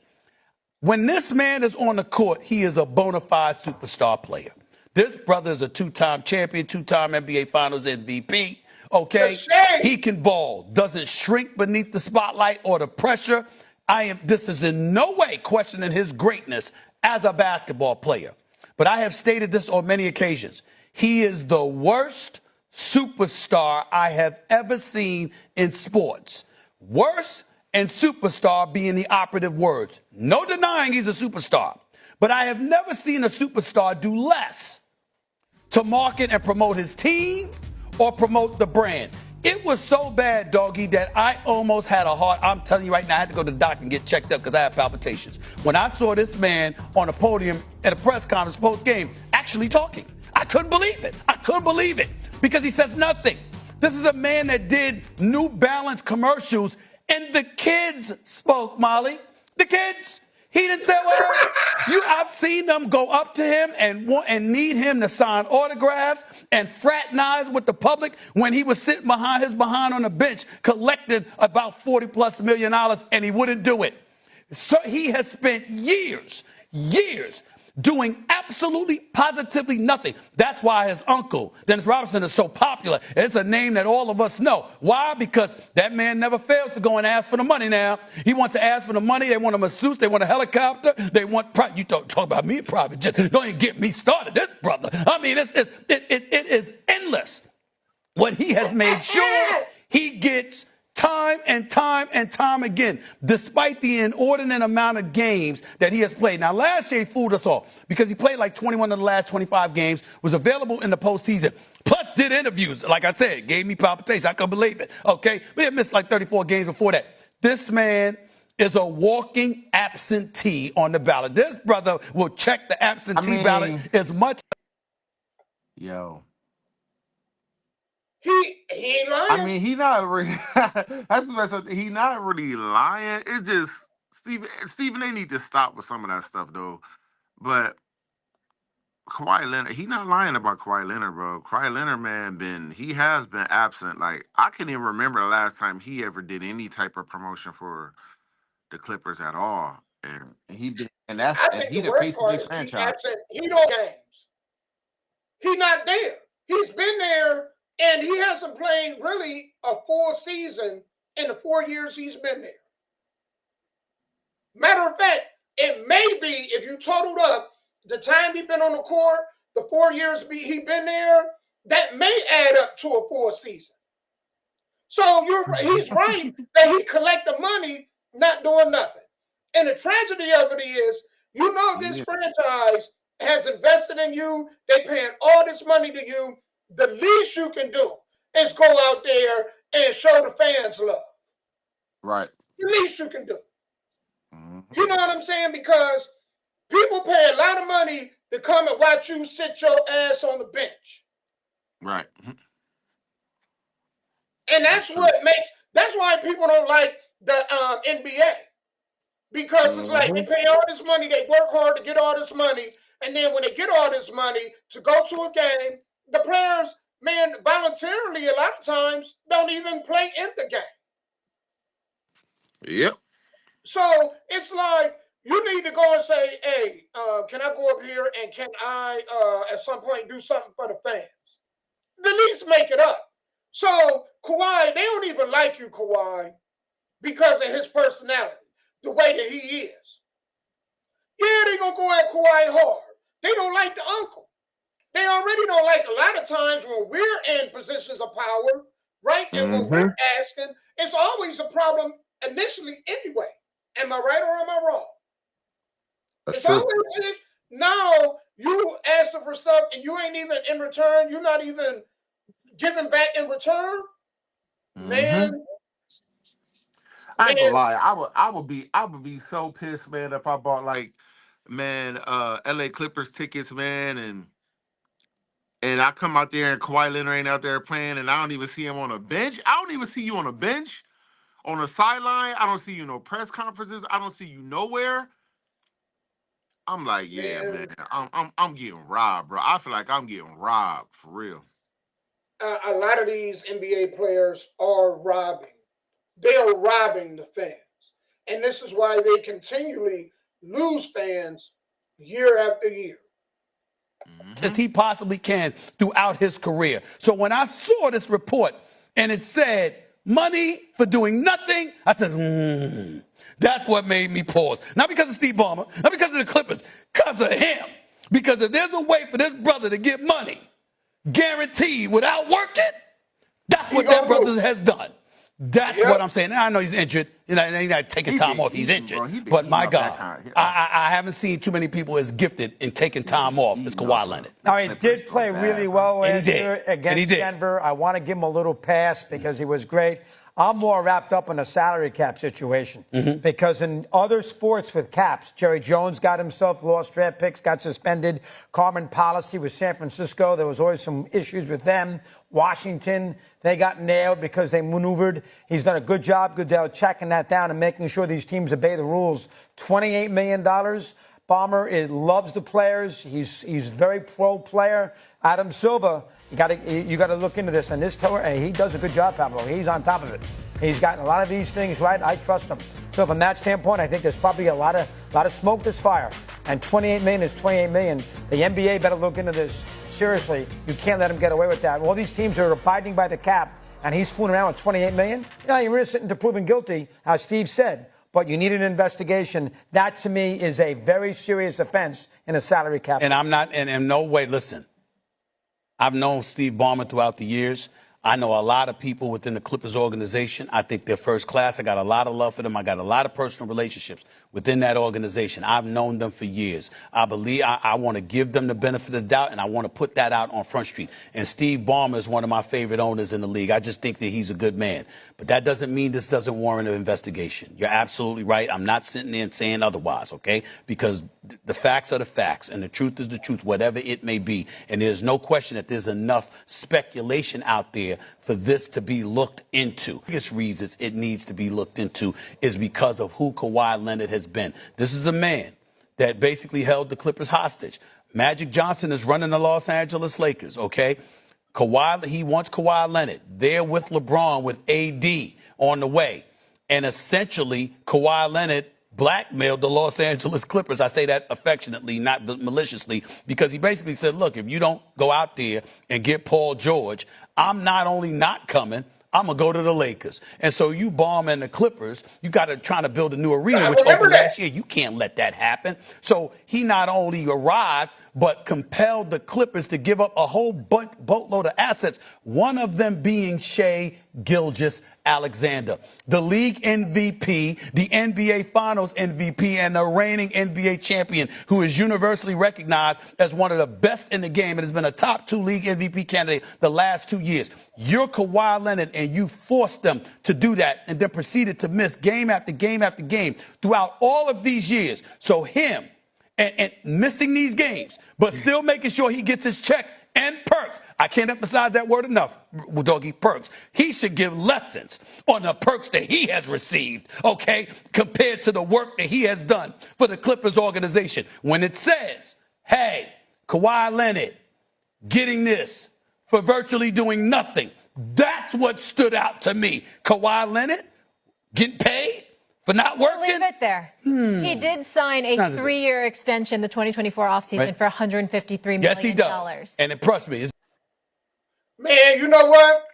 When this man is on the court, he is a bona fide superstar player. This brother is a two-time champion, two-time NBA Finals MVP. Okay, he can ball. Doesn't shrink beneath the spotlight or the pressure. This is in no way questioning his greatness as a basketball player. But I have stated this on many occasions. He is the worst superstar I have ever seen in sports. Worst and superstar being the operative words. No denying he's a superstar. But I have never seen a superstar do less to market and promote his team or promote the brand. It was so bad, doggy, that I almost had a heart. I'm telling you right now, I had to go to the doctor and get checked up because I had palpitations. When I saw this man on a podium at a press conference post-game actually talking, I couldn't believe it. I couldn't believe it because he says nothing. This is a man that did New Balance commercials, and the kids spoke, Molly. The kids. He didn't say a word. I've seen them go up to him and need him to sign autographs and fraternize with the public when he was sitting behind on the bench collecting about $40+ million, and he wouldn't do it. So he has spent years doing absolutely, positively nothing. That's why his uncle, Dennis Robinson, is so popular. It's a name that all of us know. Why? Because that man never fails to go and ask for the money now. He wants to ask for the money. They want a masseuse. They want a helicopter. They want, you talk about me in private jet. Don't even get me started, this brother. I mean, it is endless. What he has made sure he gets time and time and time again, despite the inordinate amount of games that he has played. Now, last year he fooled us all because he played like 21 of the last 25 games, was available in the postseason, plus did interviews. Like I said, gave me palpitations. I couldn't believe it. Okay, but he had missed like 34 games before that. This man is a walking absentee on the ballot. This brother will check the absentee ballot as much. Yo. He ain't lying. I mean, he not really. That's the best. He not really lying. It's just Stephen. They need to stop with some of that stuff though. But Kawhi Leonard, he not lying about Kawhi Leonard, bro. Kawhi Leonard, man, he has been absent. Like I can't even remember the last time he ever did any type of promotion for the Clippers at all. And he did, and that's I and think he the the worst face of part their is franchise. he don't games. He's not there. He's been there. And he hasn't played really a full season in the 4 years he's been there. Matter of fact, it may be, if you totaled up the time he's been on the court, the 4 years he's been there, that may add up to a full season. So he's right that he collect the money not doing nothing. And the tragedy of it is, this franchise has invested in you. They paying all this money to you. The least you can do is go out there and show the fans love. Right. The least you can do. You know what I'm saying? Because people pay a lot of money to come and watch you sit your ass on the bench. Right. And that's why people don't like the NBA. Because it's like they pay all this money, they work hard to get all this money, and then when they get all this money to go to a game, the players, man, voluntarily a lot of times don't even play in the game. Yep. So it's like you need to go and say, hey, can I go up here and can I at some point do something for the fans? At least make it up. So Kawhi, they don't even like you, Kawhi, because of his personality, the way that he is. Yeah, they gonna go at Kawhi hard. They don't like the uncle. They already don't like a lot of times when we're in positions of power, right? And when we're asking, it's always a problem initially anyway. Am I right or am I wrong? That's it's true. always is. Now you asking for stuff and you ain't even in return. You're not even giving back in return. Man. I ain't gonna lie. I would be so pissed, man, if I bought LA Clippers tickets, man, and and I come out there and Kawhi Leonard ain't out there playing, and I don't even see him on a bench. I don't even see you on a bench, on the sideline. I don't see you no press conferences. I don't see you nowhere. I'm like, yeah, man, I'm getting robbed, bro. I feel like I'm getting robbed for real. A lot of these NBA players are robbing. They are robbing the fans. And this is why they continually lose fans year after year. As he possibly can throughout his career. So when I saw this report and it said money for doing nothing, I said, that's what made me pause. Not because of Steve Ballmer, not because of the Clippers, because of him. Because if there's a way for this brother to get money guaranteed without working, that's what that brother has done. That's what I'm saying. Now, I know he's injured. He's not taking time off. He's injured. But my God, I haven't seen too many people as gifted in taking time off as Kawhi Leonard. Now, he did play really well last year against Denver. I want to give him a little pass because he was great. I'm more wrapped up in a salary cap situation because in other sports with caps, Jerry Jones got himself lost draft picks, got suspended. Carmen Policy with San Francisco, there was always some issues with them. Washington, they got nailed because they maneuvered. He's done a good job, Goodell, checking that down and making sure these teams obey the rules. $28 million. Ballmer loves the players. He's a very pro player. Adam Silver, you got to look into this. And this tour, he does a good job, Pablo. He's on top of it. He's gotten a lot of these things right. I trust him. So from that standpoint, I think there's probably a lot of smoke this fire. And $28 million is $28 million. The NBA better look into this seriously. You can't let him get away with that. All these teams are abiding by the cap, and he's fooling around with $28 million. You're innocent until proven guilty, as Steve said. But you need an investigation. That, to me, is a very serious offense in a salary cap. And I'm not, and in no way, listen, I've known Steve Ballmer throughout the years. I know a lot of people within the Clippers organization. I think they're first class. I got a lot of love for them. I got a lot of personal relationships within that organization. I've known them for years. I believe I want to give them the benefit of the doubt, and I want to put that out on Front Street. And Steve Ballmer is one of my favorite owners in the league. I just think that he's a good man. But that doesn't mean this doesn't warrant an investigation. You're absolutely right. I'm not sitting there and saying otherwise, okay? Because the facts are the facts, and the truth is the truth, whatever it may be. And there's no question that there's enough speculation out there for this to be looked into. The biggest reasons it needs to be looked into is because of who Kawhi Leonard has been. This is a man that basically held the Clippers hostage. Magic Johnson is running the Los Angeles Lakers, okay? He wants Kawhi Leonard there with LeBron, with AD on the way. And essentially, Kawhi Leonard blackmailed the Los Angeles Clippers. I say that affectionately, not maliciously, because he basically said, look, if you don't go out there and get Paul George, I'm not only not coming, I'm going to go to the Lakers. And so you bomb in the Clippers, you got to try to build a new arena, which opened last year. You can't let that happen. So he not only arrived, but compelled the Clippers to give up a whole boatload of assets, one of them being Shai Gilgeous-Alexander, the league MVP, the NBA Finals MVP, and the reigning NBA champion, who is universally recognized as one of the best in the game and has been a top 2 league MVP candidate the last 2 years. You're Kawhi Leonard, and you forced them to do that and then proceeded to miss game after game after game throughout all of these years. So him and missing these games, but still making sure he gets his check and perks. I can't emphasize that word enough, Doggy, perks. He should give lessons on the perks that he has received, okay, compared to the work that he has done for the Clippers organization. When it says, hey, Kawhi Leonard getting this for virtually doing nothing, that's what stood out to me. Kawhi Leonard getting paid for not working? Leave it there. He did sign a 3-year extension the 2024 offseason for $153 million. Yes, he does. And trust me. Man, you know what?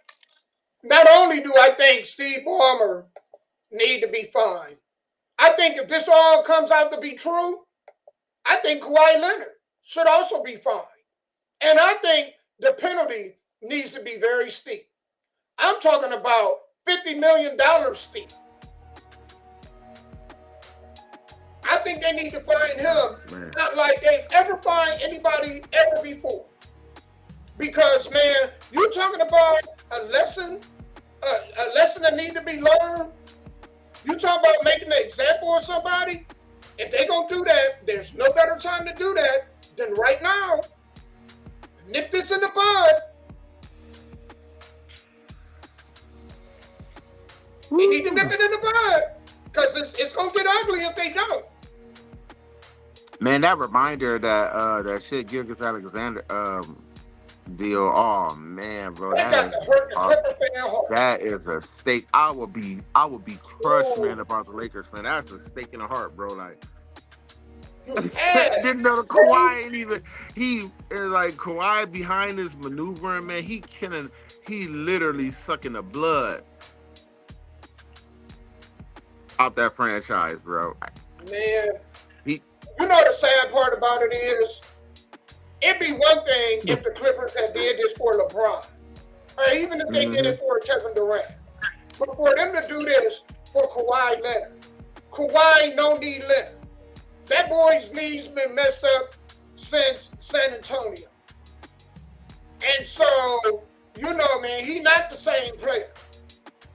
Not only do I think Steve Ballmer need to be fined, I think if this all comes out to be true, I think Kawhi Leonard should also be fined. And I think the penalty needs to be very steep. I'm talking about $50 million steep. I think they need to fine him, not like they've ever fined anybody ever before. Because, man, you're talking about a lesson that need to be learned. You're talking about making an example of somebody. If they're going to do that, there's no better time to do that than right now. Nip this this in the bud. They need to nip it in the bud because it's gonna get ugly if they don't. Man, that reminder that that shit Gilgis Alexander deal. Oh man, bro, They got to hurt the Clipper fan heart. that is a stake. I would be crushed, man, if I was a Lakers fan. That's a stake in the heart, bro. Like, didn't know the Kawhi ain't even. He is like Kawhi behind this maneuvering, man. He literally sucking the blood out that franchise, bro. Man, you know the sad part about it is, it'd be one thing if the Clippers had did this for LeBron, or even if they did it for Kevin Durant. But for them to do this for Kawhi Leonard, Kawhi no knee Leonard, that boy's knees been messed up since San Antonio. And so, you know, man, he not the same player.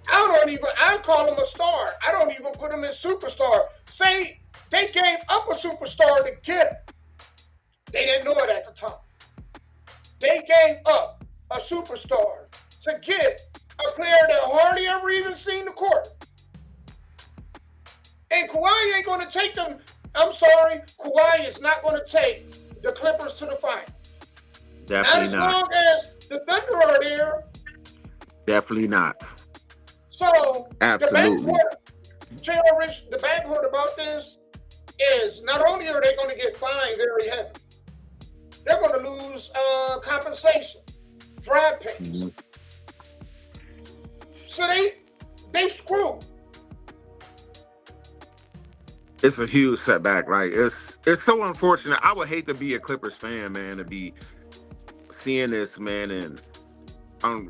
I call him a star. I don't even put him in superstar. Say they gave up a superstar to get him. They didn't know it at the time. They gave up a superstar to get a player that hardly ever even seen the court. And Kawhi ain't going to take them. I'm sorry, Kawhi is not going to take the Clippers to the finals. Definitely not as long as the Thunder are there. Definitely not. So absolutely, the bad part about this is not only are they going to get fined very heavy, they're going to lose compensation, draft picks. Mm-hmm. So they screwed. It's a huge setback. Like it's so unfortunate. I would hate to be a Clippers fan, man, to be seeing this, man, and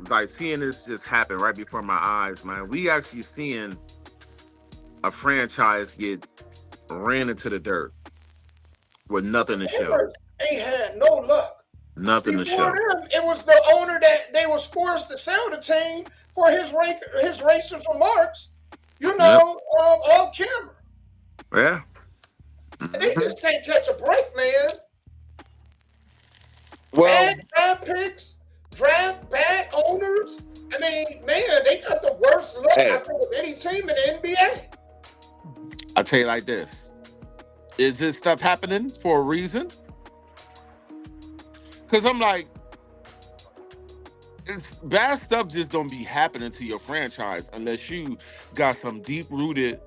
like seeing this just happen right before my eyes, man. We actually seeing a franchise get ran into the dirt with nothing to show. They had no luck. Nothing Before to show. them, it was the owner that they was forced to sell the team for his racist remarks, you know, on camera. Yeah. They just can't catch a break, man. Well, bad draft picks, bad owners. I mean, man, they got the worst luck I think of any team in the NBA. I'll tell you like this. Is this stuff happening for a reason? Because I'm like, it's bad stuff just don't be happening to your franchise unless you got some deep-rooted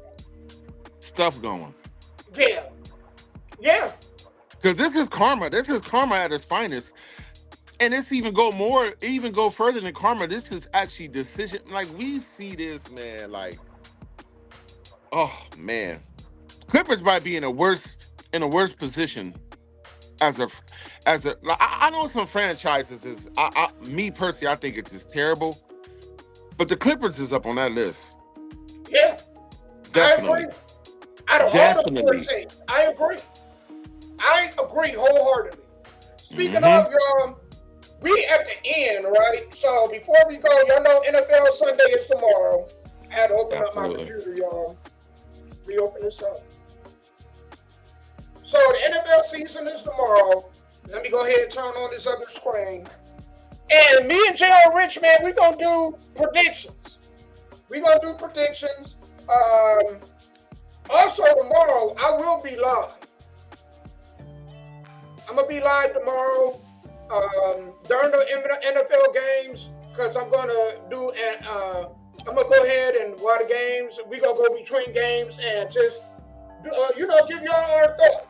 stuff going. Yeah. Yeah. Because this is karma. This is karma at its finest. And it's even go further than karma. This is actually decision. Like, we see this, man, like, oh, man. Clippers might be in a worse position as a like, I know some franchises is me personally, I think it's just terrible. But the Clippers is up on that list. Yeah. Definitely. I agree. Out of all the 14, I agree wholeheartedly. Speaking of, y'all, we at the end, right? So before we go, y'all know NFL Sunday is tomorrow. I had to open up my computer, y'all. Reopen this up. So the NFL season is tomorrow. Let me go ahead and turn on this other screen. And me and J.R. Rich, man, we're going to do predictions. Also tomorrow, I will be live. I'm going to be live tomorrow during the NFL games because I'm going to do, I'm going to go ahead and while the games, we're going to go between games and just, give y'all our thoughts.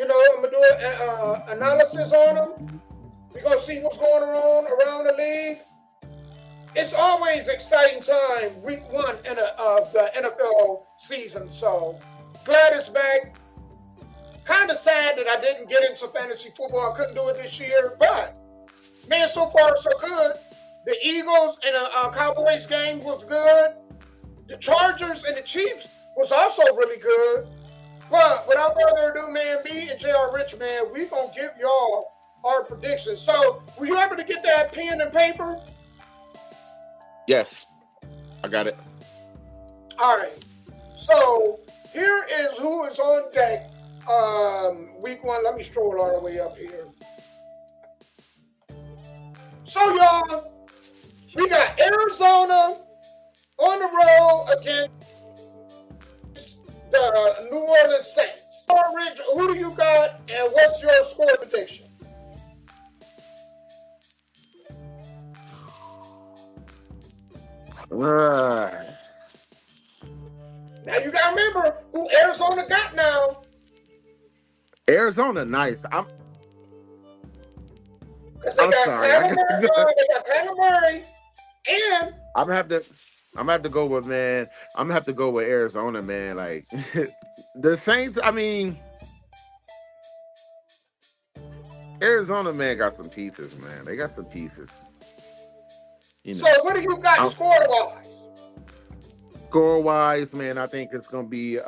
I'm going to do an analysis on them. We're going to see what's going on around the league. It's always exciting time, week one of the NFL season. So glad it's back. Kind of sad that I didn't get into fantasy football. I couldn't do it this year, but man, so far so good. The Eagles and the Cowboys game was good. The Chargers and the Chiefs was also really good. But without further ado, man, me and J.R. Rich, man, we gonna give y'all our predictions. So, were you able to get that pen and paper? Yes, I got it. All right. So here is who is on deck. Week one. Let me stroll all the way up here. So y'all, we got Arizona on the road against the New Orleans Saints. Rich, who do you got, and what's your score prediction? Now you gotta remember who Arizona got now. Arizona, nice. Because they got Kyler Murray, and I'm gonna have to go with, man. I'm gonna have to go with Arizona, man. Like the Saints, I mean, Arizona, man, got some pieces, man. They got some pieces. You know. So what do you got score-wise? Score-wise, man, I think it's gonna be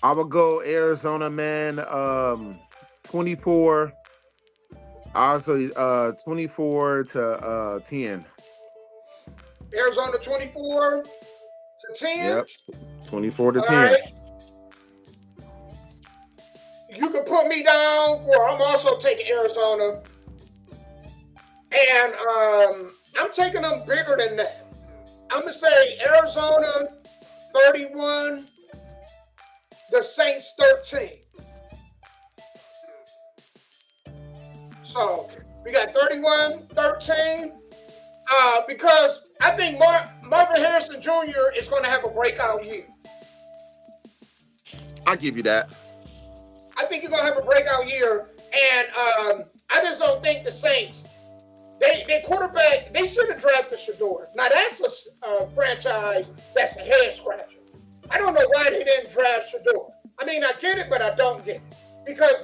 I would go Arizona, man. 24. Also, 24 to 10. Arizona 24 to 10. Yep, 24 to 10. Right. You can put me down for. I'm also taking Arizona, and I'm taking them bigger than that. I'm gonna say Arizona 31. The Saints 13. So we got 31-13. Because I think Marvin Harrison Jr. is going to have a breakout year. I'll give you that. I think he's going to have a breakout year. And I just don't think the Saints, their quarterback, they should have drafted Shedeur. Now that's a franchise that's a head scratcher. I don't know why they didn't draft Shedeur. I mean, I get it, but I don't get it. Because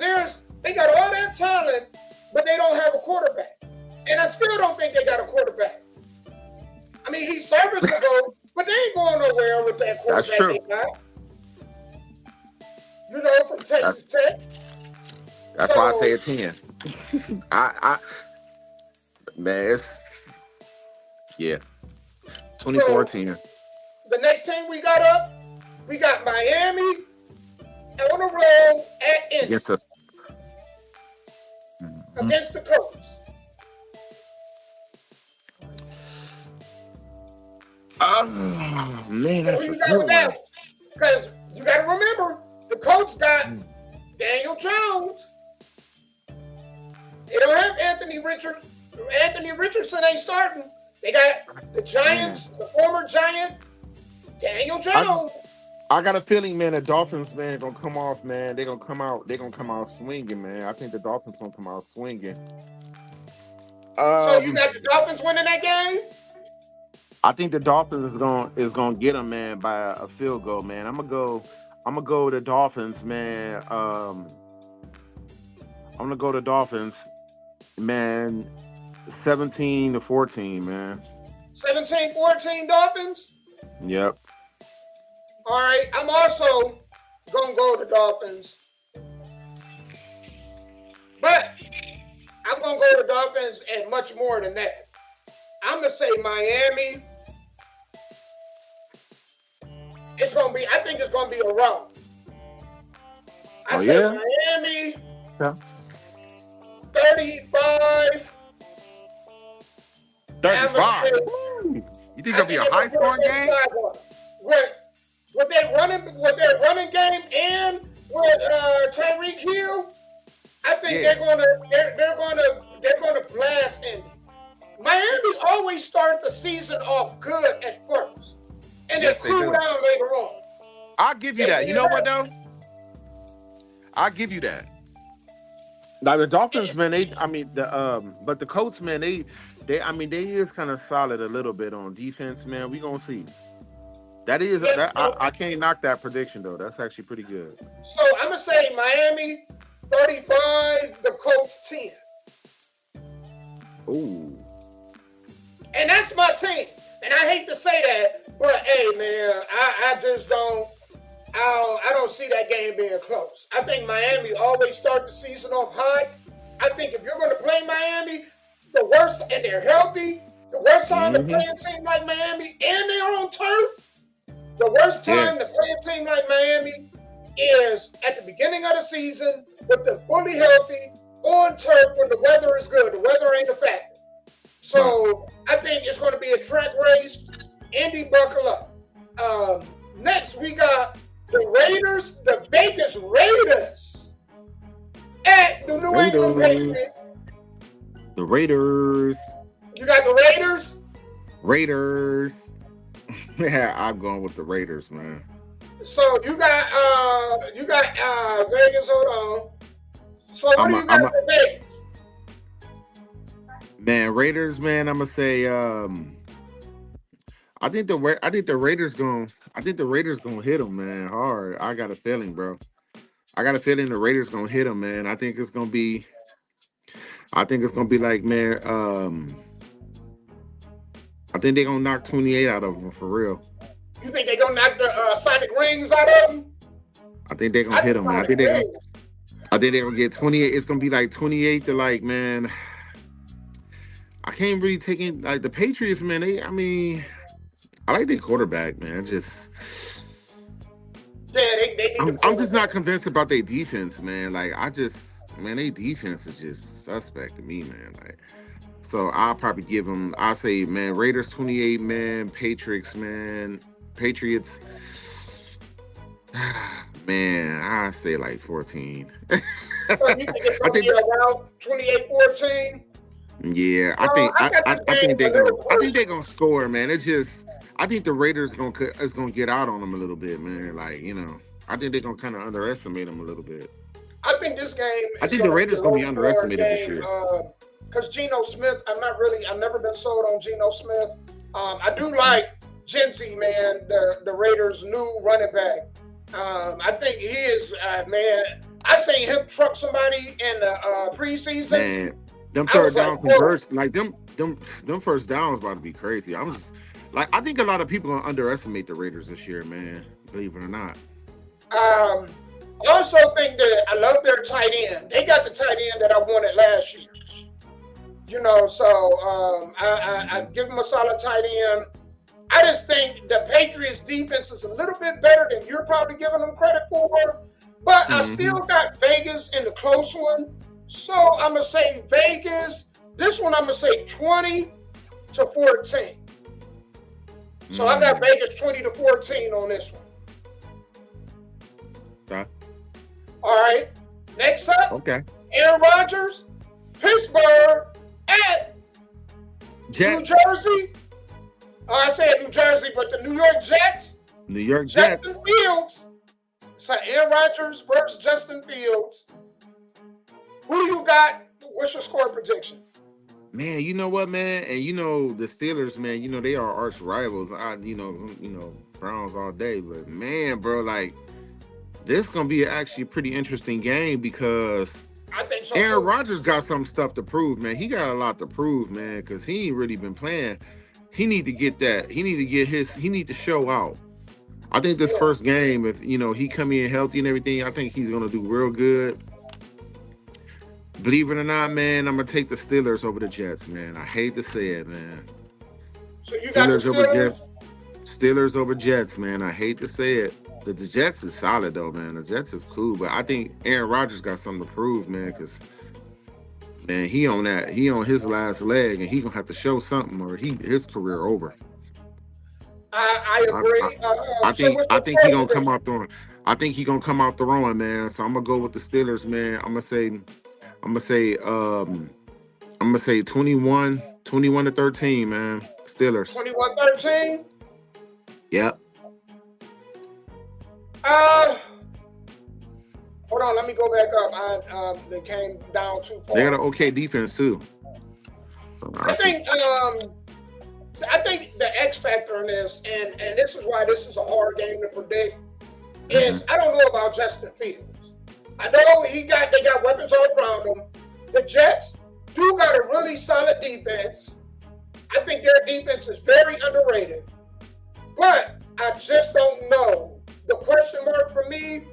they got all that talent, but they don't have a quarterback. And I still don't think they got a quarterback. I mean, he's serviceable, but they ain't going nowhere with that quarterback they got. You know, from Texas Tech. That's why I say a 10. Man, yeah. 24-10. The next team we got up, we got Miami on the road at Indy against the Colts. Man, that's you got with that? Because you got to remember, the Colts got Daniel Jones. They don't have Anthony Richardson. Anthony Richardson ain't starting. They got the Giants, the former Giant, Daniel Jones. I got a feeling, man, the Dolphins, man, gonna come off, man. They're gonna come out swinging, man. I think the Dolphins gonna come out swinging. So you got the Dolphins winning that game? I think the Dolphins is gonna get them, man, by a field goal, man. I'm gonna go with the Dolphins, man. I'm gonna go to Dolphins, man. 17-14, man. 17-14 Dolphins? Yep. All right, I'm also going to go to Dolphins. But I'm going to go to Dolphins and much more than that. I'm going to say Miami. I think it's going to be a run. I say Miami, 35. 35? You think it'll be a high-scoring game? With their running game and with Tyreek Hill, I think they're gonna blast Indy. Miami always start the season off good at first, and then cool down later on. I'll give you that. You know what though? I'll give you that. Like the Dolphins, man, but the Colts, man, they is kind of solid a little bit on defense, man. We gonna see. I can't knock that prediction though. That's actually pretty good. So I'm gonna say Miami 35, the Colts 10. Ooh. And that's my team. And I hate to say that, but hey man, I just don't see that game being close. I think Miami always start the season off high. I think if you're gonna play Miami, the worst, and they're healthy, the worst time to play a team like Miami, and they're on turf, the worst time to play a team like Miami is at the beginning of the season with them fully healthy on turf when the weather is good. The weather ain't a factor. So I think it's going to be a track race. Indy, buckle up. Next, we got the Raiders, the Vegas Raiders at the New England Patriots. The Raiders. You got the Raiders? Raiders. Yeah, I'm going with the Raiders, man. So you got Vegas. Hold on. So what do you got for Vegas? Man, Raiders, man. I'm gonna say. I think the Raiders gonna hit them, man, hard. I got a feeling, bro. I got a feeling the Raiders gonna hit them, man. I think it's gonna be like, man. I think they're gonna knock 28 out of them for real. You think they're gonna knock the Sonic rings out of them? I think they're gonna hit them, man. I think they're gonna get 28. It's gonna be like 28 to like, man. I can't really take in like the Patriots, man. I like their quarterback, man. I'm just not convinced about their defense, man. Like their defense is just suspect to me, man. Like, so I'll probably give them. I'll say, man, Raiders 28, man. Patriots, man. Patriots. Man, I say like 14. So you think it's gonna be around 28-14? Yeah, I think they're gonna score, man. I think the Raiders is gonna get out on them a little bit, man. Like, I think they're gonna kind of underestimate them a little bit. I think this game. I think the Raiders gonna be underestimated this year. Because Geno Smith, I've never been sold on Geno Smith. I do like Genty, man, the Raiders' new running back. I think he is, man. I seen him truck somebody in the preseason. Man, them third down conversions, like them first downs about to be crazy. I'm just like, I think a lot of people gonna underestimate the Raiders this year, man. Believe it or not. I also think that I love their tight end. They got the tight end that I wanted last year. So I give them a solid tight end. I just think the Patriots defense is a little bit better than you're probably giving them credit for. But I still got Vegas in the close one. So I'm going to say Vegas. This one I'm going to say 20-14. So I got Vegas 20-14 on this one. Okay. All right. Next up. Okay. Aaron Rodgers, Pittsburgh at Jets. New Jersey. I said New Jersey, but the New York Jets. New York Jets. Justin Fields. So Aaron Rodgers versus Justin Fields. Who you got? What's your score prediction? Man, you know what, man? And the Steelers, man, they are arch rivals. Browns all day. But man, bro, like, this gonna be actually a pretty interesting game because I think so. Aaron Rodgers got some stuff to prove, man. He got a lot to prove, man, because he ain't really been playing. He need to get that. He need to show out. I think this first game, if he come in healthy and everything, I think he's gonna do real good. Believe it or not, man, I'm gonna take the Steelers over the Jets, man. I hate to say it, man. So you got Steelers over Jets. Steelers over Jets, man. I hate to say it. The Jets is solid though, man. The Jets is cool, but I think Aaron Rodgers got something to prove, man, because man, he on his last leg, and he gonna have to show something, or his career over. I agree. I think he gonna come out throwing. I think he gonna come out throwing, man. So I'm gonna go with the Steelers, man. I'm gonna say 21-13, man. Steelers. 21-13. Yep. Hold on, let me go back up. They came down too far. They got an okay defense too. So I think the X factor in this, and this is why this is a hard game to predict, is I don't know about Justin Fields. I know they got weapons all around them. The Jets do got a really solid defense. I think their defense is very underrated. But I just don't know. The question mark for me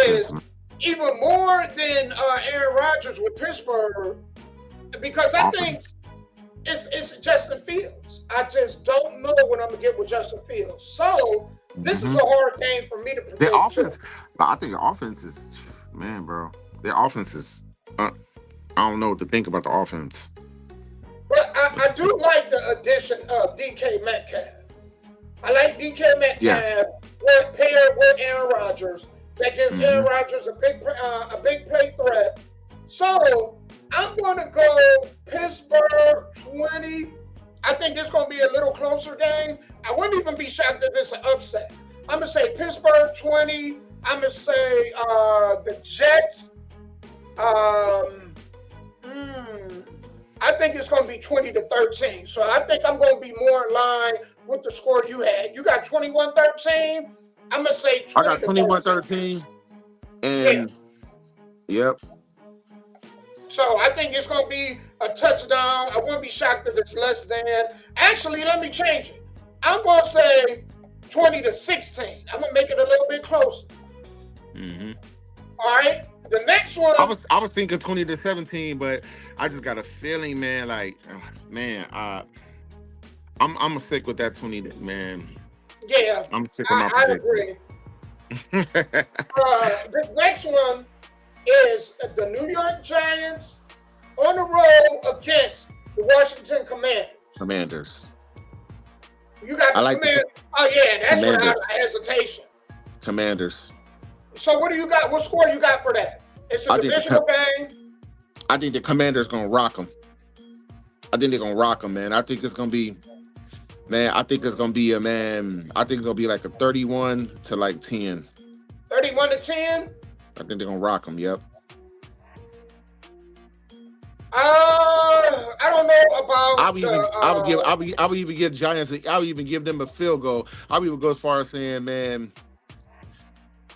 is even more than Aaron Rodgers with Pittsburgh, because I think it's Justin Fields. I just don't know what I'm gonna get with Justin Fields. So this is a hard game for me to predict. Their offense, I think their offense is, man, bro. Their offense is, I don't know what to think about the offense. But I do like the addition of DK Metcalf. I like DK Metcalf paired with Aaron Rodgers. That gives Aaron Rodgers a big play threat. So I'm going to go Pittsburgh 20. I think this is going to be a little closer game. I wouldn't even be shocked if it's an upset. I'm going to say Pittsburgh 20. I'm going to say the Jets. I think it's going to be 20-13. So I think I'm going to be more in line with the score you had. You got 21-13. I'm going to say 20. I got 21-13. And, yep. So I think it's going to be a touchdown. I wouldn't be shocked if it's less than. Actually, let me change it. I'm going to say 20-16. I'm going to make it a little bit closer. All right. The next one. I was thinking 20-17, but I just got a feeling, man. Like, man, I'm gonna stick with that 20, man. Yeah, I'm sick of my I prediction. agree. The next one is the New York Giants on the road against the Washington Commanders. You got the Commanders. Oh yeah, that's without hesitation. Commanders. So what do you got? What score you got for that? It's a divisional game. I think the Commanders gonna rock them. I think they're gonna rock them, man. I think it's gonna be, man. I think it's gonna be a man. I think it's gonna be like a 31-10. 31-10. I think they're gonna rock them. Yep. I don't know about. I would even give Giants. I would even give them a field goal. I would even go as far as saying, man.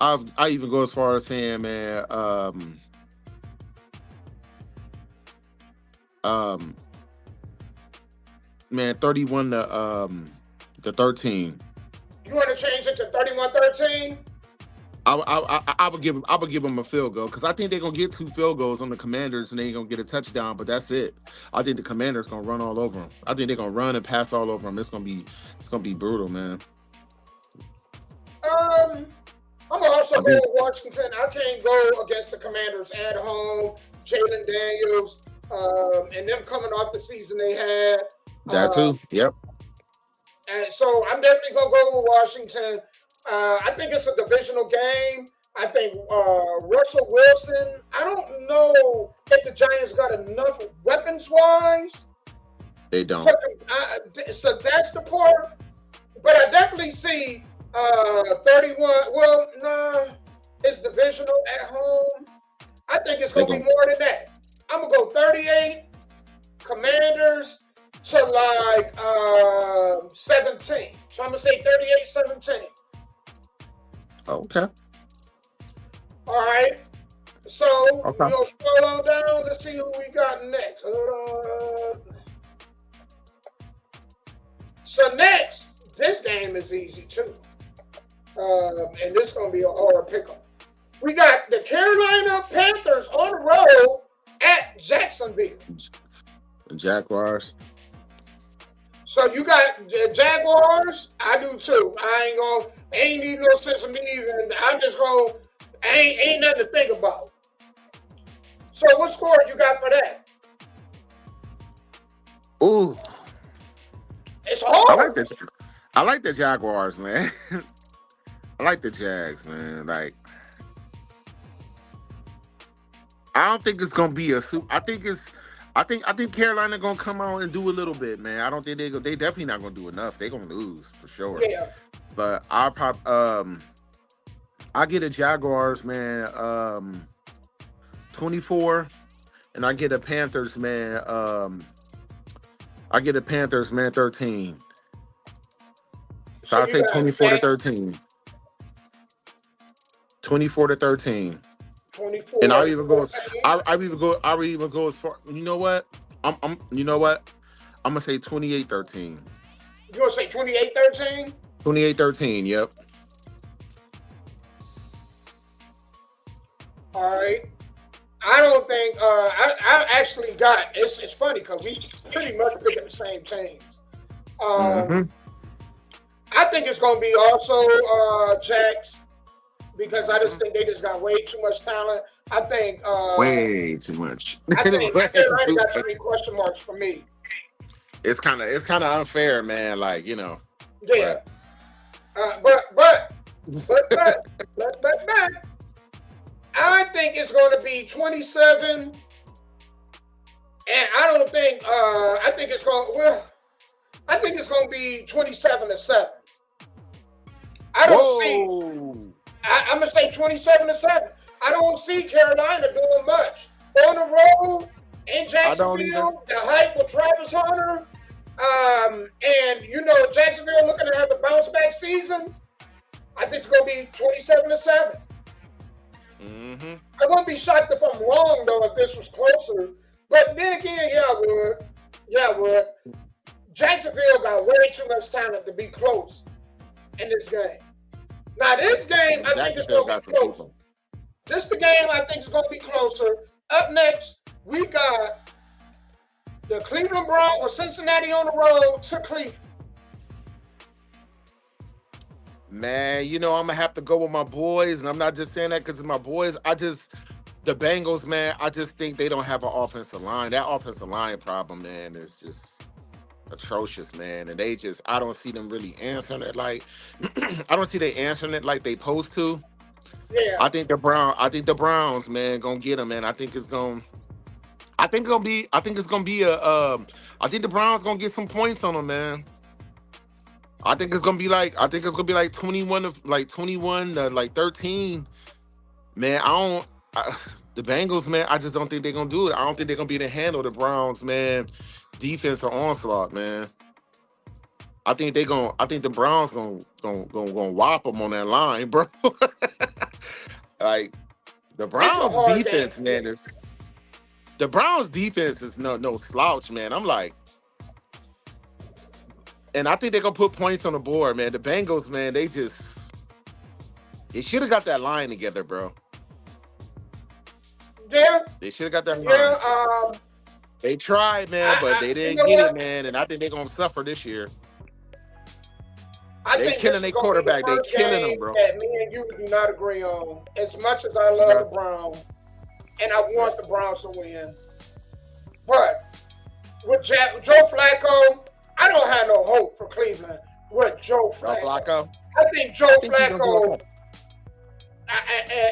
I even go as far as saying, man. Man, 31-13. You want to change it to 31-13? I would give them a field goal because I think they're gonna get 2 field goals on the Commanders and they're gonna get a touchdown, but that's it. I think the Commanders gonna run all over them. I think they're gonna run and pass all over them. It's gonna be brutal, man. I'm also going with Washington. I can't go against the Commanders at home. Jalen Daniels and them coming off the season they had. That too. Yep. And so I'm definitely gonna go with Washington. I think it's a divisional game. I think Russell Wilson. I don't know if the Giants got enough weapons-wise. They don't. So that's the part. But I definitely see 31. Well, no, it's divisional at home. I think it's gonna be more than that. I'm gonna go 38 Commanders to like 17. So I'm gonna say 38-17. Okay. All right. So we're gonna scroll on down. Let's see who we got next. So next, this game is easy too. And this is gonna be a hard pick-up. We got the Carolina Panthers on the road at Jacksonville. Jaguars. So you got the Jaguars. I do too. Ain't need no sense of me even. I'm just gonna. Ain't nothing to think about. So what score you got for that? Ooh. It's hard. I like the Jaguars, man. I like the Jags, man. Like, I don't think it's gonna be a super. I think Carolina gonna come out and do a little bit, man. I don't think they definitely not gonna do enough. They gonna lose for sure. Yeah. But I get a Jaguars, man. 24, and I get a Panthers, man. I get a Panthers, man. 13. So I say 24-13. 24-13. 24. And I'll even go as far. You know what? You know what? I'm gonna say 28-13. You gonna say 28-13? 28-13. Yep. All right. I don't think. I actually got. It's funny because we pretty much pick at the same teams. Mm-hmm. I think it's going to be also Jacks because I just think they just got way too much talent. I think. Way too much. I think Way Carolina too got too much. many question marks for me. It's kind of unfair, man. Like, you know. Yeah. But I think it's going to be 27, and I don't think. I think it's going. Well, I think it's going to be 27-7. I don't see. I'm gonna say 27-7. I don't see Carolina doing much on the road in Jacksonville. The hype with Travis Hunter, and you know Jacksonville looking to have a bounce back season. I think it's gonna be 27-7. Mm-hmm. I'm gonna be shocked if I'm wrong though if this was closer. But then again, I would. Jacksonville got way too much talent to be close in this game. Now this game, I think it's gonna be closer. Just the game, I think it's gonna be closer. Up next, we got the Cleveland Browns with Cincinnati on the road to Cleveland. Man, you know, I'm going to have to go with my boys, and I'm not just saying that because it's my boys. The Bengals, man, I just think they don't have an offensive line. That offensive line problem, man, is just atrocious, man. And I don't see them really answering it like, I don't see they answering it like they supposed to. Yeah. I think the Browns, man, gonna get them, man. I think the Browns gonna get some points on them, man. I think it's gonna be like 21 to 13. Man, the Bengals, man, I just don't think they're gonna do it. I don't think they're gonna be able to handle the Browns, man, defense or onslaught, man. I think the Browns gonna whop them on that line, bro. Like the Browns defense, man, the Browns defense is no slouch, man. I'm like, and I think they're gonna put points on the board, man. The Bengals, man, they should have got that line together, bro. Yeah. They should have got that line. Yeah. They tried, man, but they didn't get it, man. And I think they're gonna suffer this year. They're killing their quarterback. They're killing them, bro. That me and you do not agree on. As much as I love the Browns, and I want the Browns to win, but with Joe Flacco, I don't have no hope for Cleveland with Joe Flacco. I think Joe Flacco.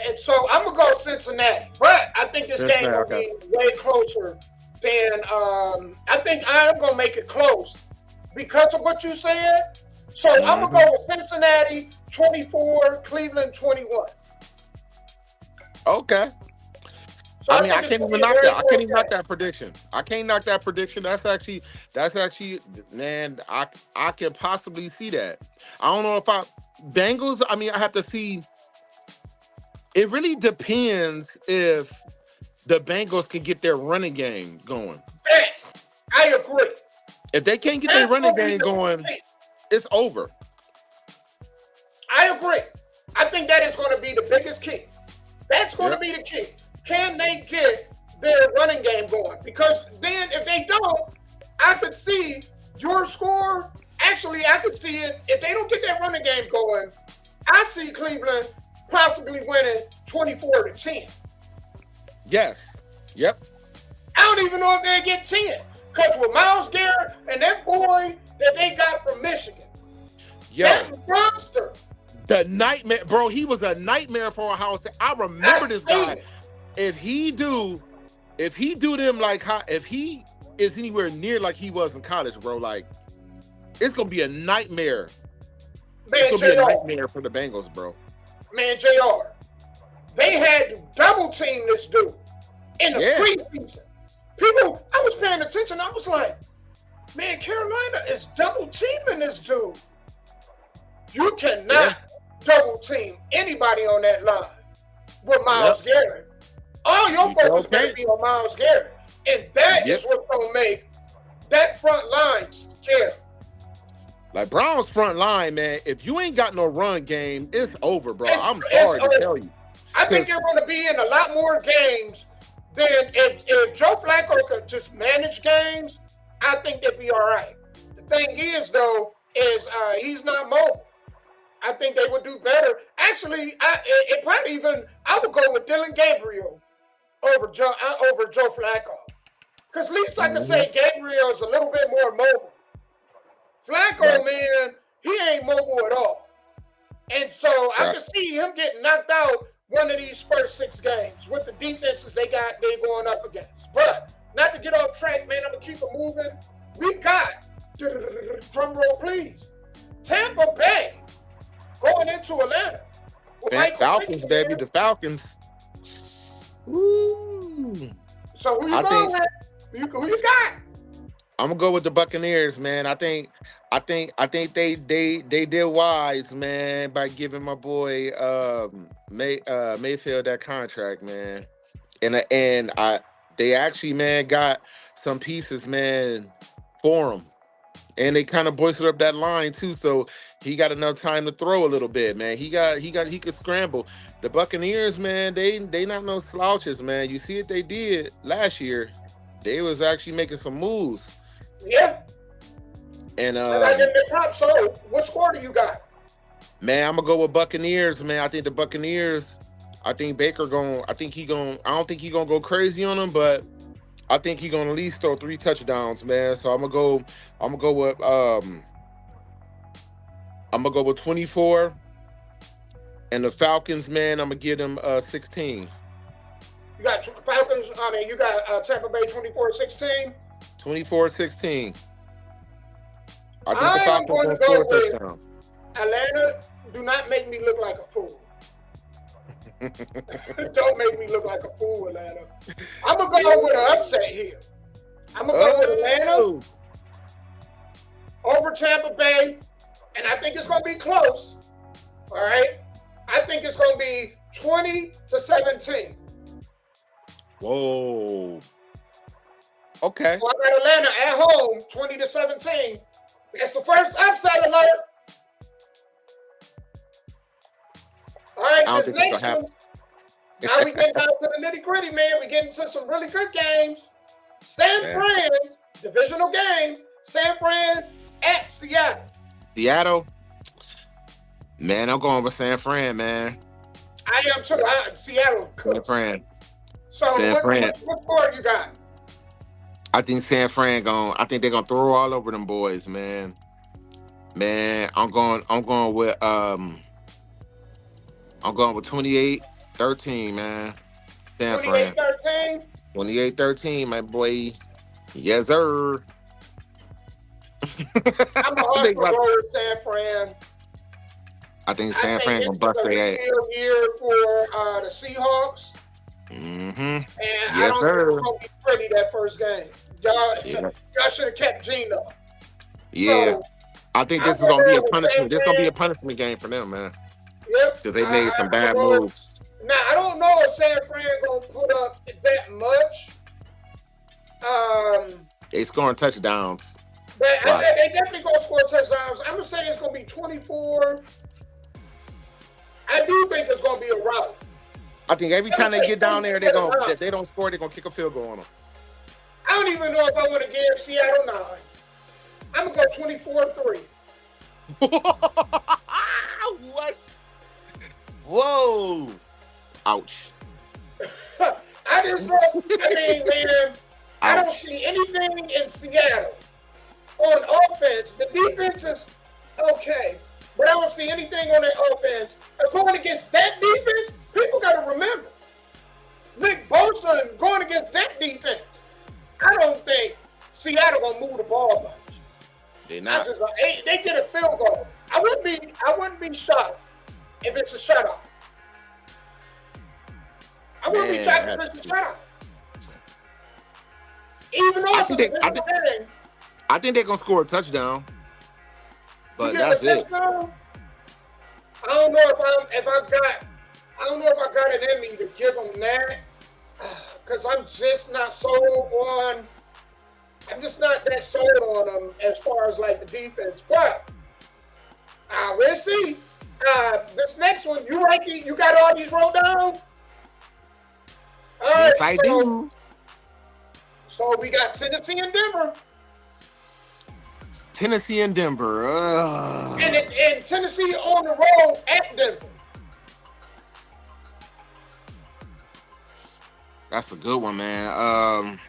And so I'm gonna go Cincinnati, but I think this game will be way closer than. I think I'm gonna make it close because of what you said. So I'm gonna go with Cincinnati 24, Cleveland 21. Okay. So I can't even knock that. I can't even knock that prediction. I can't knock that prediction. That's actually, man, I can possibly see that. I don't know if Bengals, I have to see. It really depends if the Bengals can get their running game going. I agree. If they can't get their running game going, it's over. I agree. I think that is going to be the biggest key. That's going to be the key. Can they get their running game going? Because then if they don't, I could see your score. Actually, I could see it. If they don't get that running game going, I see Cleveland possibly winning 24-10. Yes. Yep. I don't even know if they get 10. Because with Myles Garrett and that boy that they got from Michigan, that monster. The nightmare, bro. He was a nightmare for a house. I remember this guy. If he do them like how, if he is anywhere near like he was in college, bro, like it's gonna be a nightmare. It's gonna be a nightmare for the Bengals, bro. Man, JR, they had to double team this dude in the preseason. People, I was paying attention. I was like, man, Carolina is double teaming this dude. You cannot double team anybody on that line with Myles Garrett. All your focus better be on Myles Garrett. And that is what's going to make that front line scary. Like Browns front line, man, if you ain't got no run game, it's over, bro. I'm sorry to tell you. I think they're going to be in a lot more games then if Joe Flacco could just manage games, I think they'd be all right. The thing is, though, is he's not mobile. I think they would do better. Actually, I would go with Dylan Gabriel over Joe Flacco. Because at least I can say Gabriel's a little bit more mobile. Flacco, man, he ain't mobile at all. And so I can see him getting knocked out one of these first 6 games with the defenses they going up against. But not to get off track, man, I'm going to keep it moving. We got, drum roll please, Tampa Bay going into Atlanta. Man, Falcons, baby, the Falcons. Woo. So who you going with? Who you got? I'm gonna go with the Buccaneers, man. I think they did wise, man, by giving my boy Mayfield that contract, man. And they actually, man, got some pieces, man, for him. And they kind of boosted up that line too, so he got enough time to throw a little bit, man. He could scramble. The Buccaneers, man, they not no slouches, man. You see what they did last year. They was actually making some moves. Yeah. And I give them props. So what score do you got? Man, I'm gonna go with Buccaneers, man. I think the Buccaneers, I think I don't think he gonna go crazy on them, but I think he gonna at least throw 3 touchdowns, man. So I'm gonna go with 24. And the Falcons, man, I'm gonna give them 16. You got Falcons, you got Tampa Bay 24-16. 24-16. I think the I'm Falcons going gonna to score go with touchdowns. Atlanta. Do not make me look like a fool. Don't make me look like a fool, Atlanta. I'm going to go with an upset here. I'm going to go with Atlanta over Tampa Bay, and I think it's going to be close. All right? I think it's going to be 20-17. Whoa. Okay. So I got Atlanta at home, 20-17. That's the first upset alert. All right, this next one. Now we get down to the nitty gritty, man. We get into some really good games. San Fran, divisional game. San Fran at Seattle. Seattle. Man, I'm going with San Fran, man. I am too. Seattle. San Fran. So what score you got? I think San Fran I think they're gonna throw all over them boys, man. Man, I'm going with 28-13, man. San Fran. 28-13? 28-13, my boy. Yes, sir. I'm a hard to go with San Fran. I think San Fran gonna bust their ass. Year for the Seahawks. Mm-hmm. And yes, I don't sir. think it's gonna be pretty that first game. Y'all should have kept Geno. Yeah. So, I think this is gonna be a punishment. This is gonna be a punishment game for them, man. Yep. Because they made some bad moves. Now I don't know if San Fran gonna put up that much. They scoring touchdowns. But they definitely gonna score touchdowns. I'm gonna say it's gonna be 24. I do think it's gonna be a rout. I think every time they get down there, they don't score, they're gonna kick a field goal on them. I don't even know if I want to give Seattle 9. I'm gonna go 24-3. What? Whoa! Ouch! I just don't. I mean, man, I don't see anything in Seattle on offense. The defense is okay, but I don't see anything on that offense. Going against that defense, people got to remember, Nick Bosa going against that defense. I don't think Seattle gonna move the ball much. They're not. They get a field goal. I wouldn't be shocked if it's a shutout. I wouldn't be shocked if it's a shutout. Even though it's a divisional game. I think they're gonna score a touchdown. But that's it. I don't know if I got it in me to give them that, because I'm just not sold on. I'm just not that sold on them as far as like the defense. But we'll see. This next one, you got all these wrote down? All Yes, right, I do. so we got Tennessee and Denver, Tennessee and Denver. and Tennessee on the road at Denver. That's a good one, man. I'm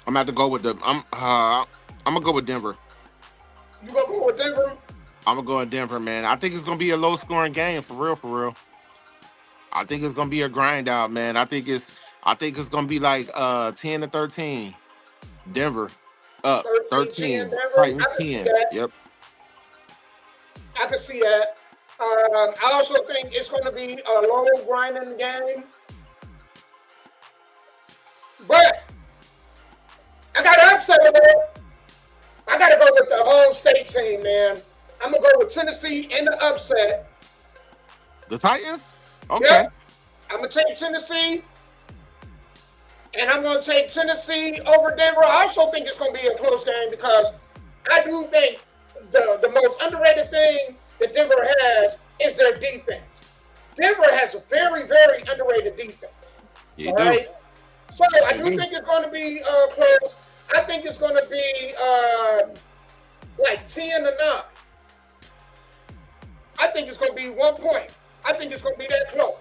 gonna have to go with I'm gonna go with Denver. You gonna go with Denver? I'm gonna go with Denver, man. I think it's gonna be a low scoring game for real, for real. I think it's gonna be a grind out, man. I think it's gonna be like 10-13. Denver up 13. Denver. Titans I can see 10. that. Yep. I can see that. I also think it's going to be a low grinding game. But I got to upset it. I got to go with the home state team, man. I'm going to go with Tennessee in the upset. The Titans? Okay. Yep. I'm going to take Tennessee. And I'm going to take Tennessee over Denver. I also think it's going to be a close game because I do think the most underrated thing that Denver has is their defense. Denver has a very, very underrated defense. You all do. right? So I do think it's going to be close. I think it's going to be like 10-9. I think it's going to be 1 point. I think it's going to be that close.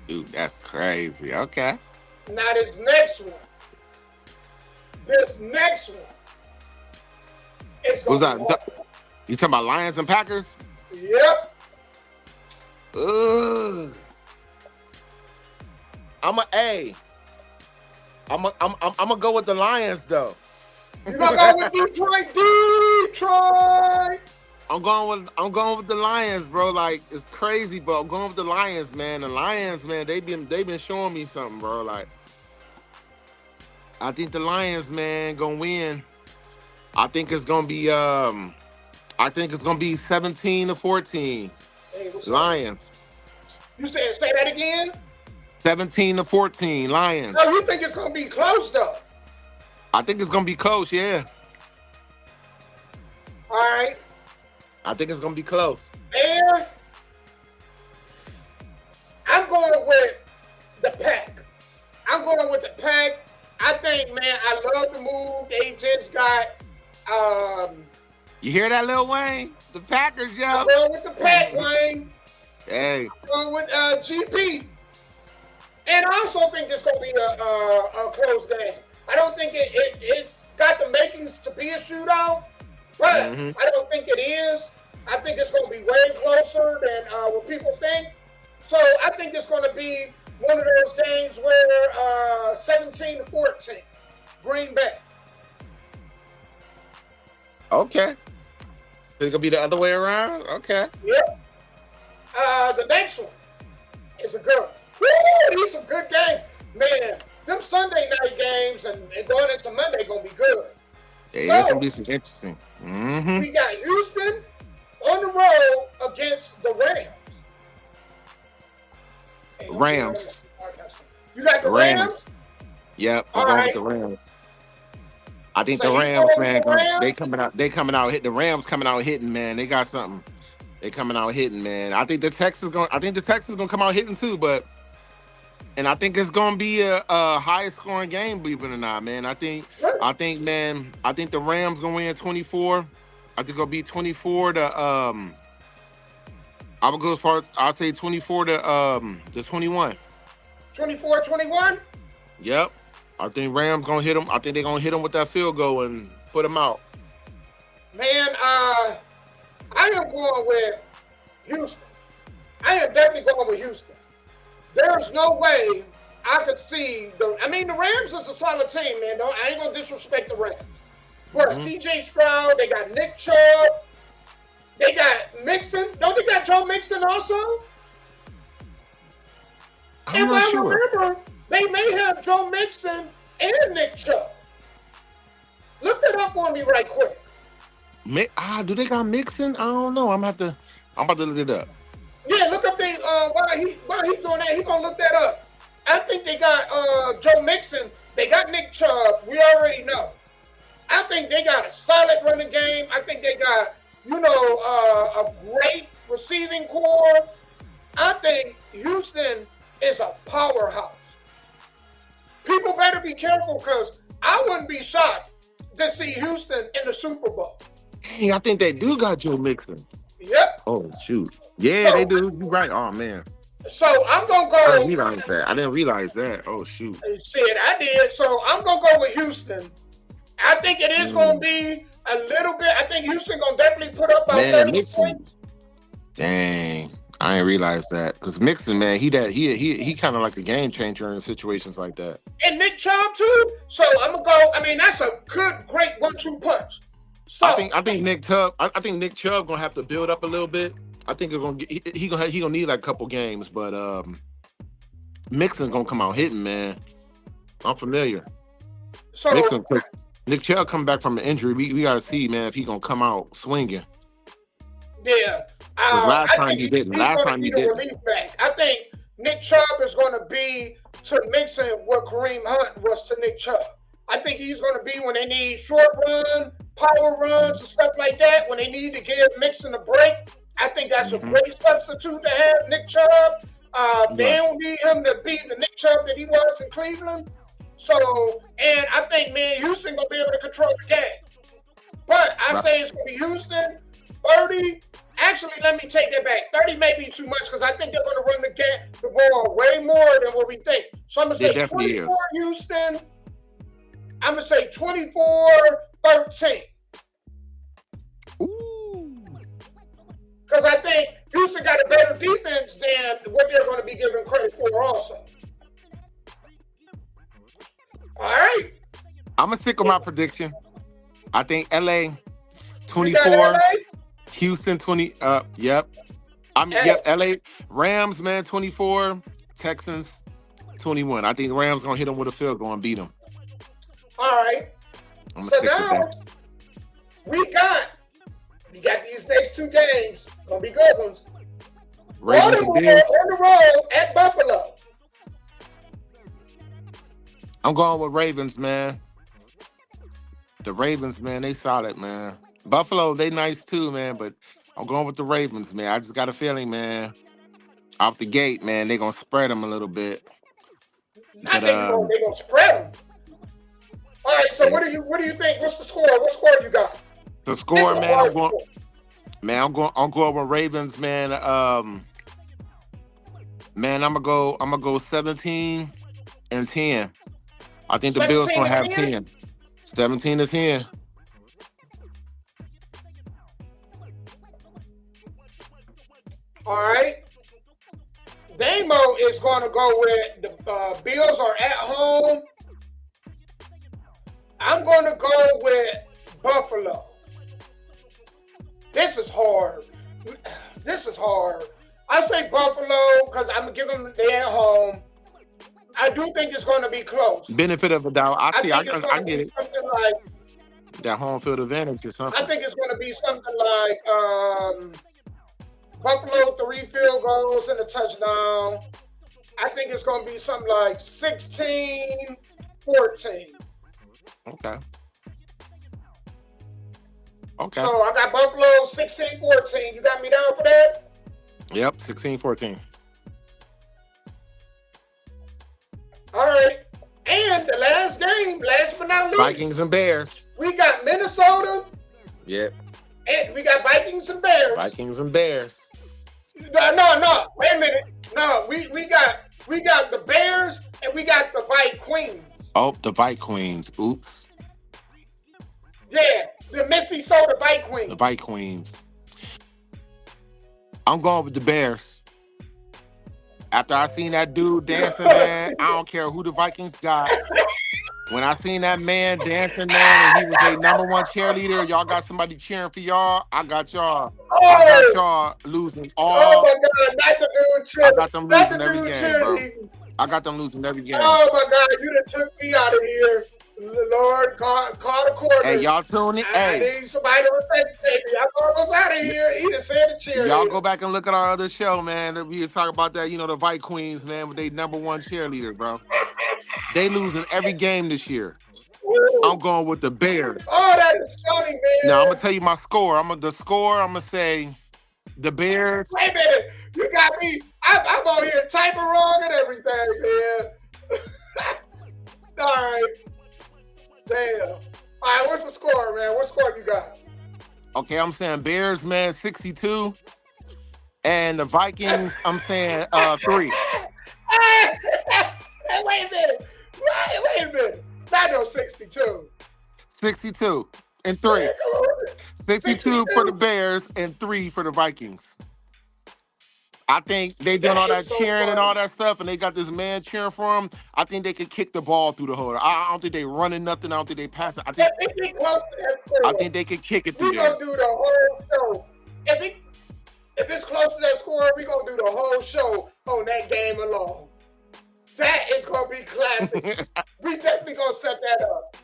Dude, that's crazy. Okay. Now this next one. This next one. It's Who's going that? to be You talking about Lions and Packers? Yep. Ugh. I'm gonna go with the Lions though. You gonna go with Detroit? Detroit. I'm going with the Lions, bro. Like it's crazy, bro. I'm going with the Lions, man. The Lions, man, they've been showing me something, bro. Like I think the Lions, man, gonna win. I think it's gonna be 17-14. Hey, Lions. You said say that again? 17-14, Lions. No, you think it's gonna be close though? I think it's gonna be close, yeah. All right. I think it's gonna be close. And I'm going with the Pack. I'm going with the Pack. I think, man, I love the move. They just got You hear that, Lil Wayne? The Packers, yo. I'm going with the Pack, Wayne. Hey. I'm going with GP. And I also think it's going to be a close game. I don't think it got the makings to be a shootout, but I don't think it is. I think it's going to be way closer than what people think. So I think it's going to be one of those games where 17-14, Green Bay. Okay. It's gonna be the other way around? Okay. Yep. The next one is a good one. Woo, these some good games. Man, them Sunday night games and going into Monday gonna be good. Yeah, it's gonna be some interesting. Mm-hmm. We got Houston on the road against the Rams. Rams. You got the Rams? Yep, I'm All going right. with the Rams. I think So the you Rams, going man, with the Rams? they coming out hit the Rams coming out hitting, man. They got something. They coming out hitting, man. I think the Texans gonna come out hitting too, and I think it's gonna be a high scoring game, believe it or not, man. I think the Rams gonna win 24. I think it'll be 24 to I would go as far as I'll say 24 to 21. 24-21? Yep. I think Rams gonna hit them. I think they're gonna hit them with that field goal and put them out. Man, I am going with Houston. I am definitely going with Houston. There's no way I could see the Rams is a solid team, man. I ain't gonna disrespect the Rams. But CJ Stroud, they got Nick Chubb, they got Mixon. Don't they got Joe Mixon also? I'm not sure. Remember, they may have Joe Mixon and Nick Chubb. Look that up on me right quick. Do they got Mixon? I don't know. I'm about to look it up. Yeah, look up while he's doing that, he's gonna look that up. I think they got Joe Mixon. They got Nick Chubb. We already know. I think they got a solid running game. I think they got, a great receiving core. I think Houston is a powerhouse. People better be careful because I wouldn't be shocked to see Houston in the Super Bowl. Hey, I think they do got Joe Mixon. Yep. Oh shoot. Yeah, they do. You're right. Oh man. So I'm gonna go. I didn't realize that. I didn't realize that. Oh shoot. Shit, I did. So I'm gonna go with Houston. I think it is gonna be a little bit. I think Houston gonna definitely put up about 30 points. Dang. I didn't realize that. Because Mixon, man, he kind of like a game changer in situations like that. And Nick Chubb too. So I'm gonna go. I mean, that's a great 1-2 punch. So I think Nick Chubb gonna have to build up a little bit. I think it's gonna get, he gonna need like a couple games, but Mixon gonna come out hitting, man. I'm familiar. So Nick Chubb coming back from an injury. We gotta see, man, if he gonna come out swinging. Yeah. Last time he didn't. Relief back. I think Nick Chubb is going to be to Mixon what Kareem Hunt was to Nick Chubb. I think he's going to be when they need short run, power runs, and stuff like that. When they need to give Mixon a break, I think that's a great substitute to have Nick Chubb. They don't need him to be the Nick Chubb that he was in Cleveland. So, and I think, man, Houston going to be able to control the game. But I say it's going to be Houston, 30. Actually, let me take that back. 30 may be too much because I think they're going to run the ball way more than what we think. So I'm going to say 24 Houston. I'm going to say 24-13. Ooh. Because I think Houston got a better defense than what they're going to be given credit for also. All right. I'm going to stick with my prediction. I think LA 24. Houston 20. Yep. LA Rams, man, 24. Texans 21. I think the Rams gonna hit them with a field goal and beat them. All right. So now we got these next two games. Gonna be good ones. Ravens and Bills on the road at Buffalo. I'm going with Ravens, man. The Ravens, man, they solid, man. Buffalo, they nice too, man, but I'm going with the Ravens, man. I just got a feeling, man, off the gate, man, they're going to spread them a little bit. I think they're going to spread them. All right, so what do you think? What's the score? What score you got? The score, man, I'm going with Ravens, man. Man, I'm gonna go 17-10. I think the Bills gonna have 10. 17-10. All right. Damo is going to go with the Bills are at home. I'm going to go with Buffalo. This is hard. I say Buffalo because I'm going to give them they at home. I do think it's going to be close. Benefit of a doubt. I get it. Something like that home field advantage or something. I think it's going to be something like Buffalo 3 field goals and a touchdown. I think it's going to be something like 16-14. Okay. So I got Buffalo 16-14. You got me down for that? Yep, 16-14. All right. And the last game, last but not least. Vikings and Bears. We got Minnesota. Yep. And we got Vikings and Bears. Vikings and Bears. No. Wait a minute. No, we got the Bears and we got the Vikings. Oh, the Vikings. Oops. Yeah, the Minnesota Vikings. The Vikings. I'm going with the Bears. After I seen that dude dancing, man, I don't care who the Vikings got. When I seen that man dancing, man, and he was a #1 cheerleader, y'all got somebody cheering for y'all. I got y'all. I got y'all losing all. Oh my God, not the dude cheerleader. I got them losing every game, bro. I got them losing every game. Oh my God, you done took me out of here. Lord, call the quarter. Hey, y'all tune in. I need somebody to respect me. I thought I was out of here. He done said the cheerleader. Y'all go back and look at our other show, man. We talk about that, the Vikings, man, with their #1 cheerleader, bro. They losing every game this year. I'm going with the Bears. Oh, that is funny, man. Now, I'm going to tell you my score. I'm going to say the Bears. Wait a minute. You got me. I I'm on here typing wrong and everything, man. All right. Damn. All right, what's the score, man? What score you got? Okay, I'm saying Bears, man, 62. And the Vikings, I'm saying 3. Hey, wait a minute. Wait a minute. Not no 62. 62 and 3. 62 for the Bears and 3 for the Vikings. I think they doing all that cheering and all that stuff, and they got this man cheering for them. I think they could kick the ball through the hole. I don't think they running nothing. I don't think they passing. I think they could kick it through We're there. going to do the whole show. If it's close to that score, we're going to do the whole show on that game alone. That is going to be classic. We definitely going to set that up.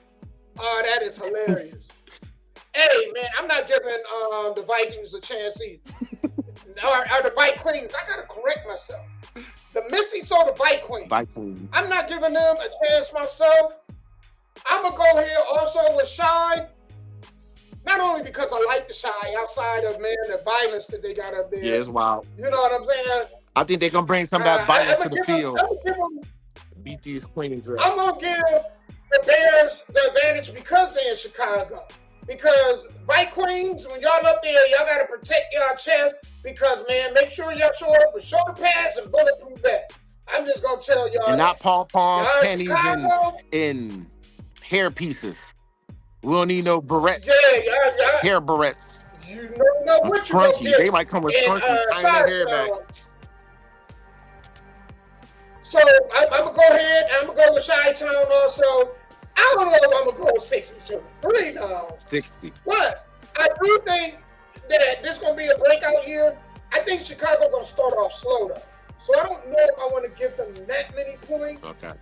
Oh, that is hilarious. Hey, man, I'm not giving the Vikings a chance either. or the Vikings. I got to correct myself. The Minnesota Vikings. I'm not giving them a chance myself. I'm going to go here also with Shy. Not only because I like the Shy, outside of, man, the violence that they got up there. Yeah, it's wild. You know what I'm saying? I think they're going to bring some of that violence to the field. Beat these Queens up. I'm going to give the Bears the advantage because they're in Chicago. Because Vikings, when y'all up there, y'all got to protect y'all chest because, man, make sure y'all show up with shoulder pads and bulletproof vests. I'm just going to tell y'all And not pom-poms, y'all pennies, and hair pieces. We don't need no barrettes. Yeah, hair barrettes. You know what you scrunchies. get. They might come with scrunchies, tying their hair back. So I'm gonna go ahead. I'm gonna go with Chi-Town also. I don't know if I'm gonna go with 62. 3 now. 60. But I do think that this gonna be a breakout year. I think Chicago gonna start off slow though. So I don't know if I want to give them that many points. Okay.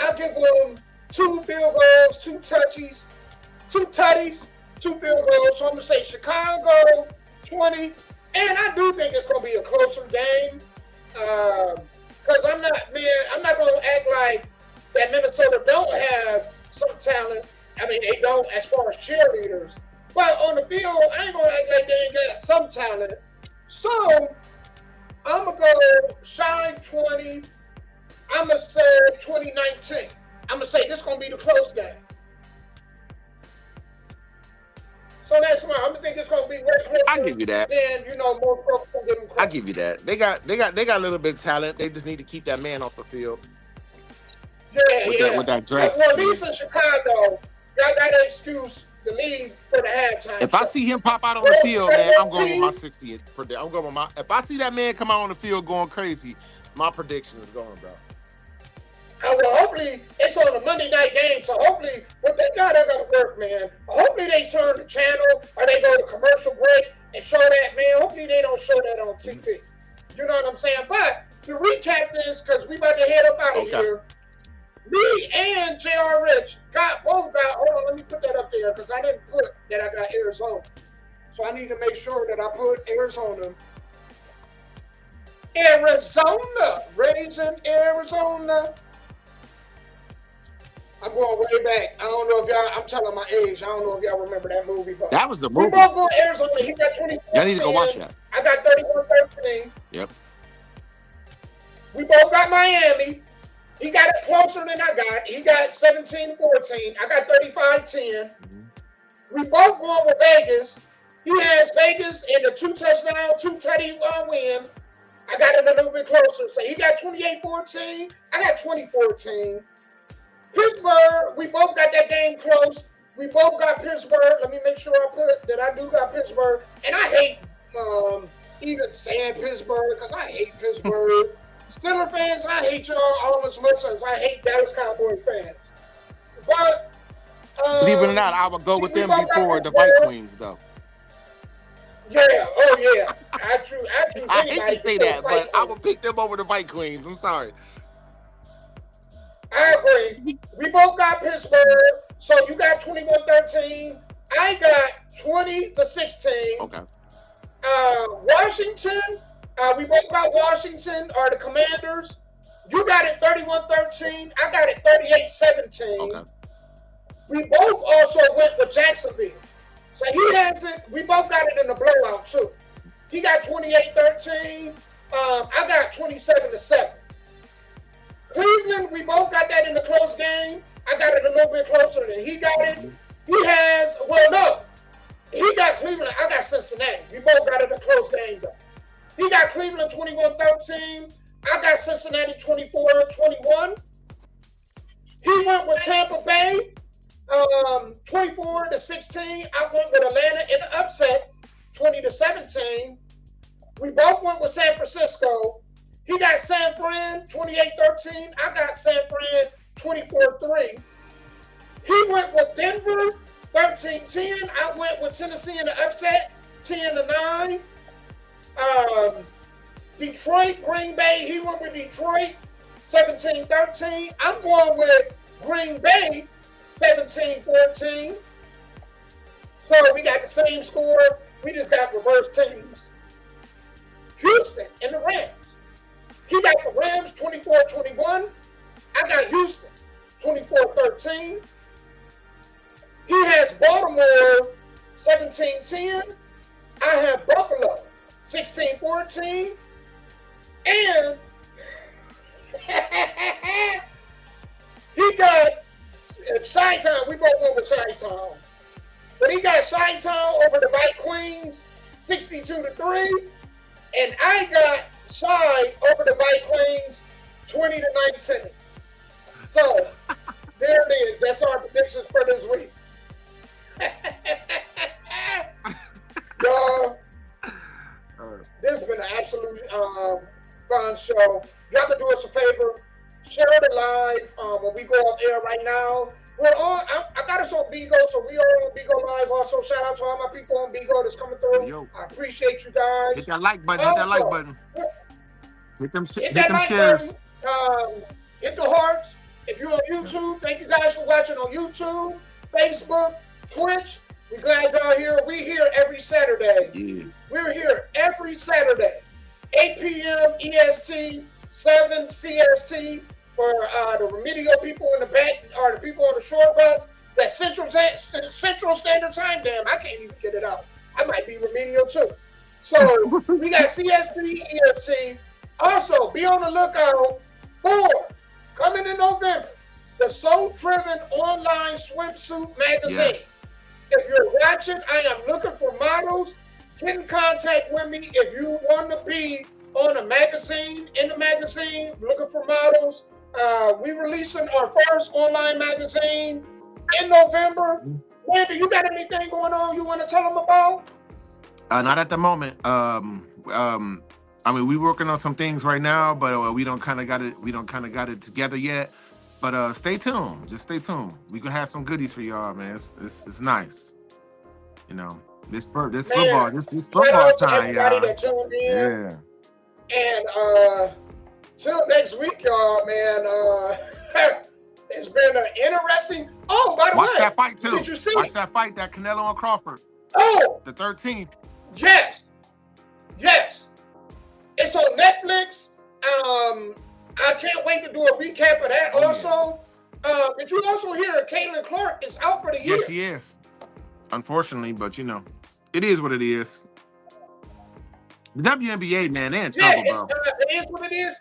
I'll give them 2 field goals, 2 touchies. 2 tutties, 2 field goals. So I'm going to say Chicago, 20. And I do think it's going to be a closer game. Because I'm not going to act like that Minnesota don't have some talent. I mean, they don't as far as cheerleaders. But on the field, I ain't going to act like they ain't got some talent. So I'm going to go Shine 20. I'm going to say 2019. I'm going to say this is going to be the close game. So that's why I'm gonna think it's gonna be way closer. I give you that. Then more folks will give them credit. I give you that. They got a little bit of talent. They just need to keep that man off the field. Yeah, with that dress. Well, at least in Chicago, y'all got an excuse to leave for the halftime. If I see him pop out on the field, man, I'm going with my 60th prediction. I'm going with my. If I see that man come out on the field going crazy, my prediction is going, bro. Well, hopefully it's on a Monday night game, so hopefully what they got are gonna work, man. Hopefully they turn the channel or they go to commercial break and show that, man. Hopefully they don't show that on TV. You know what I'm saying? But to recap this, because we about to head up out of here. Me and J.R. Rich both got. Hold on, let me put that up there because I didn't put that I got Arizona, so I need to make sure that I put Arizona. Raising Arizona. I'm going way back. I don't know if y'all, I'm telling my age. I don't know if y'all remember that movie. But that was the movie. We both go to Arizona. He got 24. Y'all need to go watch that. I got 31-13. Yep. We both got Miami. He got it closer than I got. He got 17-14. I got 35-10. We both going with Vegas. He has Vegas in the 2 touchdown, 2 tutty win. I got it a little bit closer. So he got 28-14. I got 20-14. Pittsburgh, we both got that game close. We both got Pittsburgh. Let me make sure I put that I do got Pittsburgh. And I hate even saying Pittsburgh because I hate Pittsburgh. Steelers fans, I hate y'all almost as much as I hate Dallas Cowboys fans. But believe it or not, I would go with them before the Vikings, though. Yeah, oh yeah. I hate to say that, but I would pick them over the Vikings. I'm sorry. I agree. We both got Pittsburgh, so you got 21-13. I got 20-16. Okay. Washington, we both got Washington or the Commanders. You got it 31-13. I got it 38-17. Okay. We both also went with Jacksonville. So he has it. We both got it in the blowout too. He got 28-13. I got 27-7. Cleveland, we both got that in the close game. I got it a little bit closer than he got it. He has, well, no. He got Cleveland. I got Cincinnati. We both got it a close game, though. He got Cleveland 21-13. I got Cincinnati 24-21. He went with Tampa Bay 24-16. I went with Atlanta in the upset 20-17. We both went with San Francisco. He got San Fran 28-13. I got San Fran 24-3. He went with Denver 13-10. I went with Tennessee in the upset 10-9. Detroit, Green Bay. He went with Detroit 17-13. I'm going with Green Bay 17-14. So we got the same score. We just got reverse teams. Houston and the Rams. He got the Rams 24-21. I got Houston 24-13. He has Baltimore 17-10. I have Buffalo 16-14. And he got Chi-Town. We both went with Chi-Town. But he got Chi-Town over the White Queens 62-3. And I got Chi over the White Queens 20-19. So there it is. That's our predictions for this week. Y'all, this has been an absolute fun show. Y'all can do us a favor. Share it live when we go off air right now. We're on. I got us on Bigo, so we are on Bigo Live. Also, shout out to all my people on Bigo that's coming through. Yo. I appreciate you guys. Hit that like button. Hit that like button. Hit them that like shares. button. Hit the hearts. If you're on YouTube, thank you guys for watching on YouTube, Facebook, Twitch. We're glad y'all here. We're here every Saturday. Yeah. We're here every Saturday, 8 p.m. EST, 7 CST for the remedial people in the back or the people on the short bus. That's Central Standard Time. Damn, I can't even get it out. I might be remedial too. So we got CST, EST. Also, be on the lookout for coming in November, the Soul Driven Online Swimsuit Magazine. Yes. If you're watching, I am looking for models. Get in contact with me if you want to be on a magazine, in the magazine, looking for models. We're releasing our first online magazine in November. Wendy, you got anything going on you want to tell them about? Not at the moment. I mean, we're working on some things right now, but we don't kind of got it together yet. But stay tuned. Just stay tuned. We can have some goodies for y'all, man. It's nice. You know, this football time, y'all. That tuned in. Yeah. And till next week, y'all, man. It's been an interesting. Oh, by the way, watch that fight too. Did you see? Watch that fight, that Canelo and Crawford. Oh, the 13th. Yes. It's on Netflix. I can't wait to do a recap of that. Also, did you also hear Caitlin Clark is out for the year? Yes, she is. Unfortunately, but you know, it is what it is. The WNBA, man, they're in trouble, bro. It is what it is.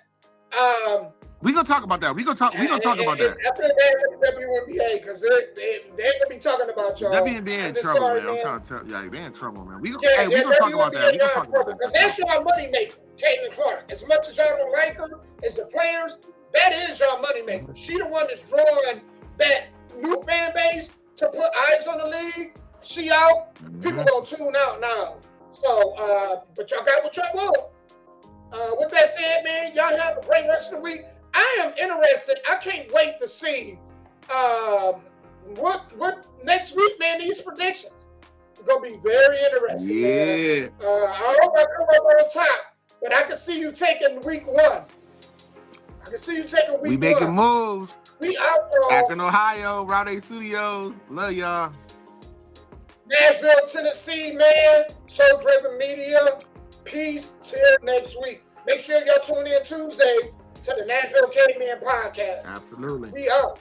We gonna talk about that. We gonna talk about that. I feel bad for the WNBA because they ain't gonna be talking about y'all. WNBA in trouble, man. I'm trying to tell you, they're in trouble, man. We gonna talk about that. We gonna talk about that. Because that's y'all money maker, Caitlin Clark. As much as y'all don't like her, as the players, that is y'all money maker. She the one that's drawing that new fan base to put eyes on the league. She out, people gonna tune out now. So, but y'all got what y'all want. With that said, man, y'all have a great rest of the week. I am interested. I can't wait to see what next week, man. These predictions are gonna be very interesting. Yeah. Man. I hope I come up on top, but I can see you taking week 1. I can see you taking week 1. We making moves. We out, bro. Akron, Ohio, Route 8 Studios. Love y'all. Nashville, Tennessee, man. Soul Driven Media. Peace till next week. Make sure y'all tune in Tuesday to the Nashville Caveman Podcast. Absolutely. We out.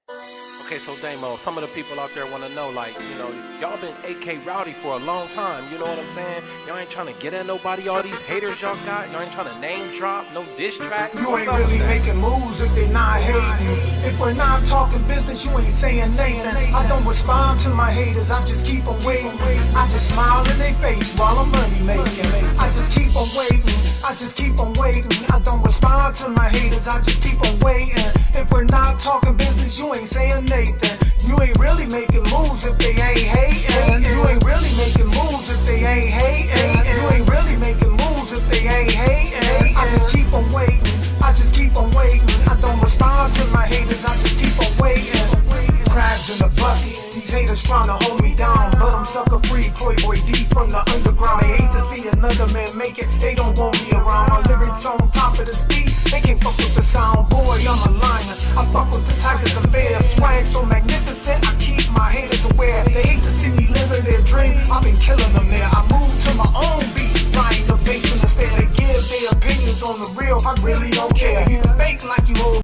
Okay, so Damo, some of the people out there want to know, like, you know, y'all been AK Rowdy for a long time, you know what I'm saying? Y'all ain't trying to get at nobody, all these haters y'all got. Y'all ain't trying to name drop, no diss track. You ain't really making moves if they not hating. If we're not talking business, you ain't saying nothing. I don't respond to my haters, I just keep on waiting. I just smile in their face while I'm money making. I just keep on waiting, I just keep on waiting. I don't respond to my haters, I just keep on waiting. If we're not talking business, you ain't saying nothing. You ain't really making moves if they ain't hating. You ain't really making moves if they ain't hating. You ain't really making moves if they ain't hating. I just keep on waiting, I just keep on waiting. I don't respond to my haters, I just keep on waiting. Crabs in the bucket, these haters trying to hold me down, but I'm sucker free, Playboy D from the underground. They hate to see another man make it, they don't want me around. My lyrics on top of the speed, they can't fuck with the sound. Boy, I'm a lion, I fuck with the tigers and bears. Swag so magnificent, I keep my haters aware. They hate to see me living their dream, I've been killing them